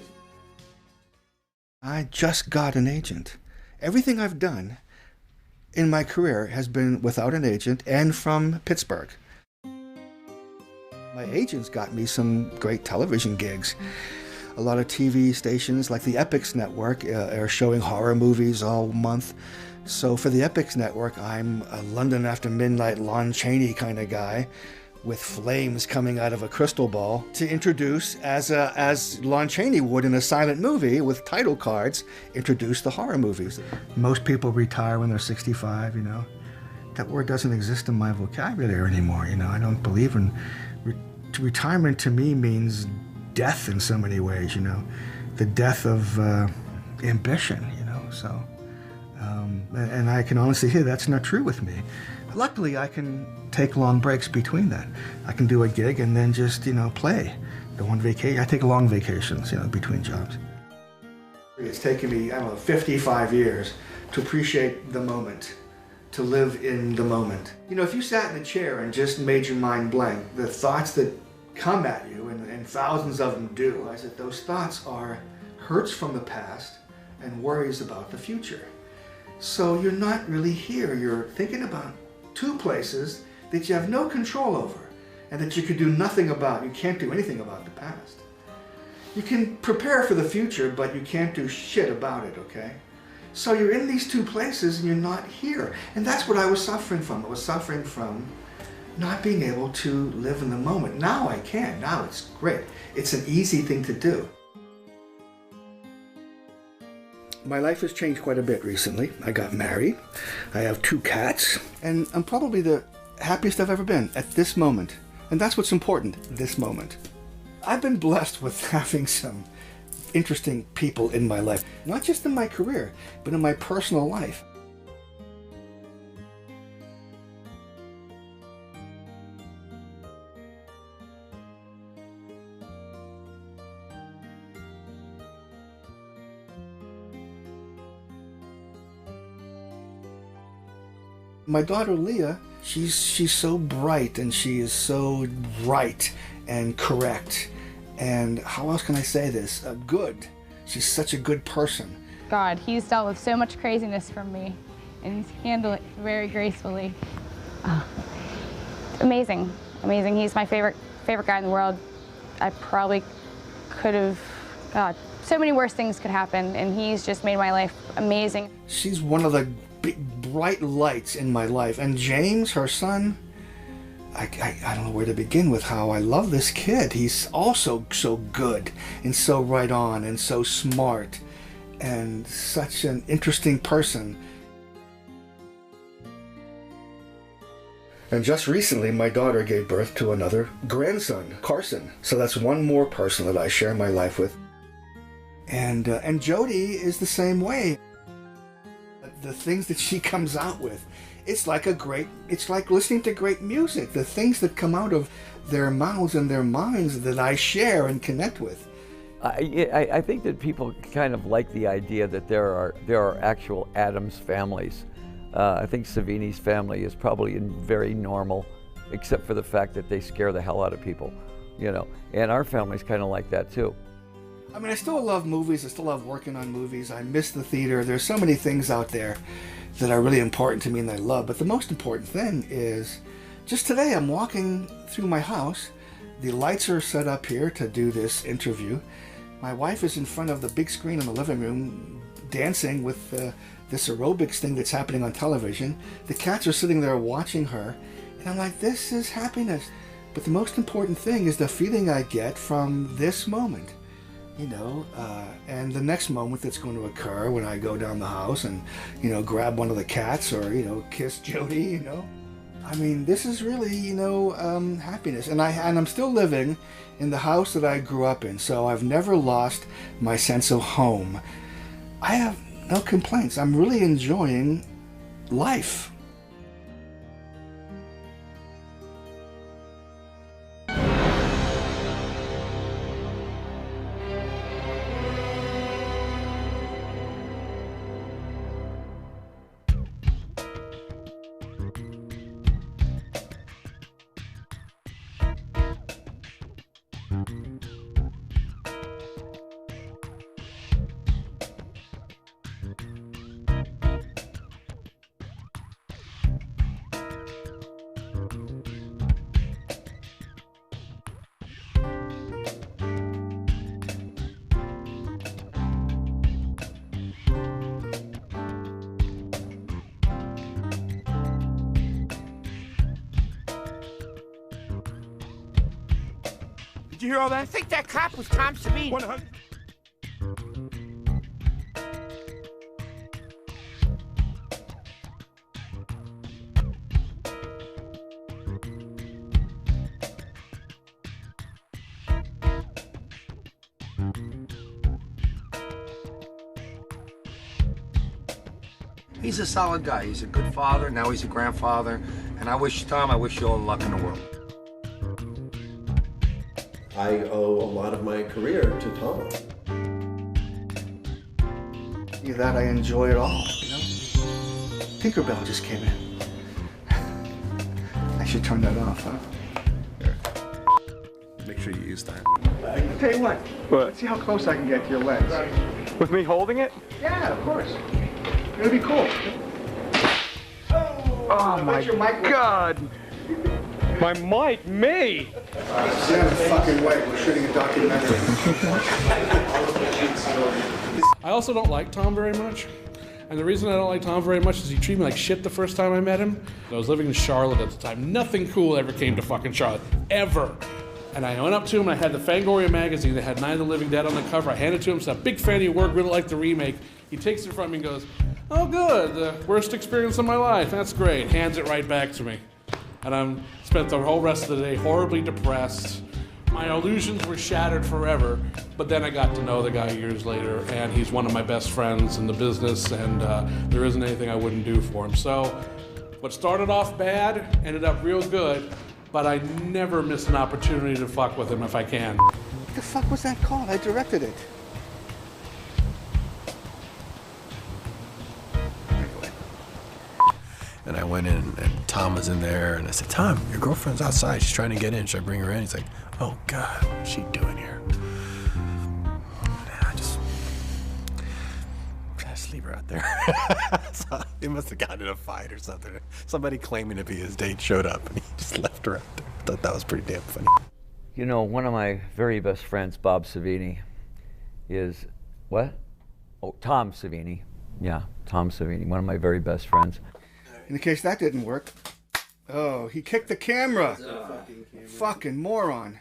I just got an agent. Everything I've done in my career has been without an agent and from Pittsburgh. My agents got me some great television gigs. A lot of TV stations like the Epix Network are showing horror movies all month. So for the Epix Network, I'm a London After Midnight Lon Chaney kind of guy with flames coming out of a crystal ball to introduce, as Lon Chaney would in a silent movie with title cards, introduce the horror movies. Most people retire when they're 65, you know. That word doesn't exist in my vocabulary anymore, you know. I don't believe in... Retirement to me means death in so many ways, you know. The death of ambition, you know, so... and I can honestly say that's not true with me. Luckily, I can take long breaks between that. I can do a gig and then just, you know, play. Go on vacation. I take long vacations, you know, between jobs. It's taken me, I don't know, 55 years to appreciate the moment, to live in the moment. You know, if you sat in a chair and just made your mind blank, the thoughts that come at you, and thousands of them do, I said those thoughts are hurts from the past and worries about the future. So you're not really here. You're thinking about two places that you have no control over and that you could do nothing about. You can't do anything about the past. You can prepare for the future, but you can't do shit about it, okay? So you're in these two places and you're not here. And that's what I was suffering from. I was suffering from not being able to live in the moment. Now I can. Now it's great. It's an easy thing to do. My life has changed quite a bit recently. I got married. I have 2 cats. And I'm probably the happiest I've ever been at this moment. And that's what's important, this moment. I've been blessed with having some interesting people in my life. Not just in my career, but in my personal life. My daughter Leah, she's so bright and she is so right and correct. And how else can I say this? Good. She's such a good person. God, he's dealt with so much craziness from me, and he's handled it very gracefully. Amazing, amazing. He's my favorite guy in the world. I probably could have, God, so many worse things could happen, and he's just made my life amazing. She's one of the big, bright lights in my life. And James, her son, I don't know where to begin with how I love this kid. He's also so good and so right on and so smart and such an interesting person. And just recently, my daughter gave birth to another grandson, Carson. So that's one more person that I share my life with. And Jody is the same way. The things that she comes out with, it's like listening to great music. The things that come out of their mouths and their minds that I share and connect with. I think that people kind of like the idea that there are actual Addams families. I think Savini's family is probably very normal, except for the fact that they scare the hell out of people, you know. And our family's kind of like that too. I mean, I still love movies. I still love working on movies. I miss the theater. There's so many things out there that are really important to me and I love. But the most important thing is, just today I'm walking through my house. The lights are set up here to do this interview. My wife is in front of the big screen in the living room dancing with this aerobics thing that's happening on television. The cats are sitting there watching her. And I'm like, this is happiness. But the most important thing is the feeling I get from this moment. You know, and the next moment that's going to occur when I go down the house and, you know, grab one of the cats or, you know, kiss Jody, you know. I mean, this is really, you know, happiness. And I'm still living in the house that I grew up in, so I've never lost my sense of home. I have no complaints. I'm really enjoying life. you hear all that? I think that cop was Tom Savini. 100. He's a solid guy. He's a good father. Now he's a grandfather. And I wish Tom, I wish you all the luck in the world. I owe a lot of my career to Tom. Either that, I enjoy it all, you know? Tinkerbell just came in. I should turn that off, huh? Make sure you use that. I'll tell you what. Let's see how close I can get to your legs. With me holding it? Yeah, of course. It'll be cool. Oh my God! My mic, me! Stand the fucking way. We're shooting a documentary. I also don't like Tom very much. And the reason I don't like Tom very much is he treated me like shit the first time I met him. I was living in Charlotte at the time. Nothing cool ever came to fucking Charlotte. Ever. And I went up to him and I had the Fangoria magazine that had Night of the Living Dead on the cover. I handed it to him, said, big fan of your work, really like the remake. He takes it from me and goes, oh good, the worst experience of my life, that's great. Hands it right back to me. And I spent the whole rest of the day horribly depressed. My illusions were shattered forever, but then I got to know the guy years later, and he's one of my best friends in the business, and there isn't anything I wouldn't do for him. So what started off bad ended up real good, but I never miss an opportunity to fuck with him if I can. What the fuck was that called? I directed it. And I went in, and Tom was in there, and I said, Tom, your girlfriend's outside. She's trying to get in. Should I bring her in? He's like, oh, God, what's she doing here? I just leave her out there. So they must have gotten in a fight or something. Somebody claiming to be his date showed up, and he just left her out there. I thought that was pretty damn funny. You know, one of my very best friends, Bob Savini, is, what? Oh, Tom Savini. Yeah, Tom Savini, one of my very best friends. In case that didn't work. Oh, he kicked the camera. Fucking moron.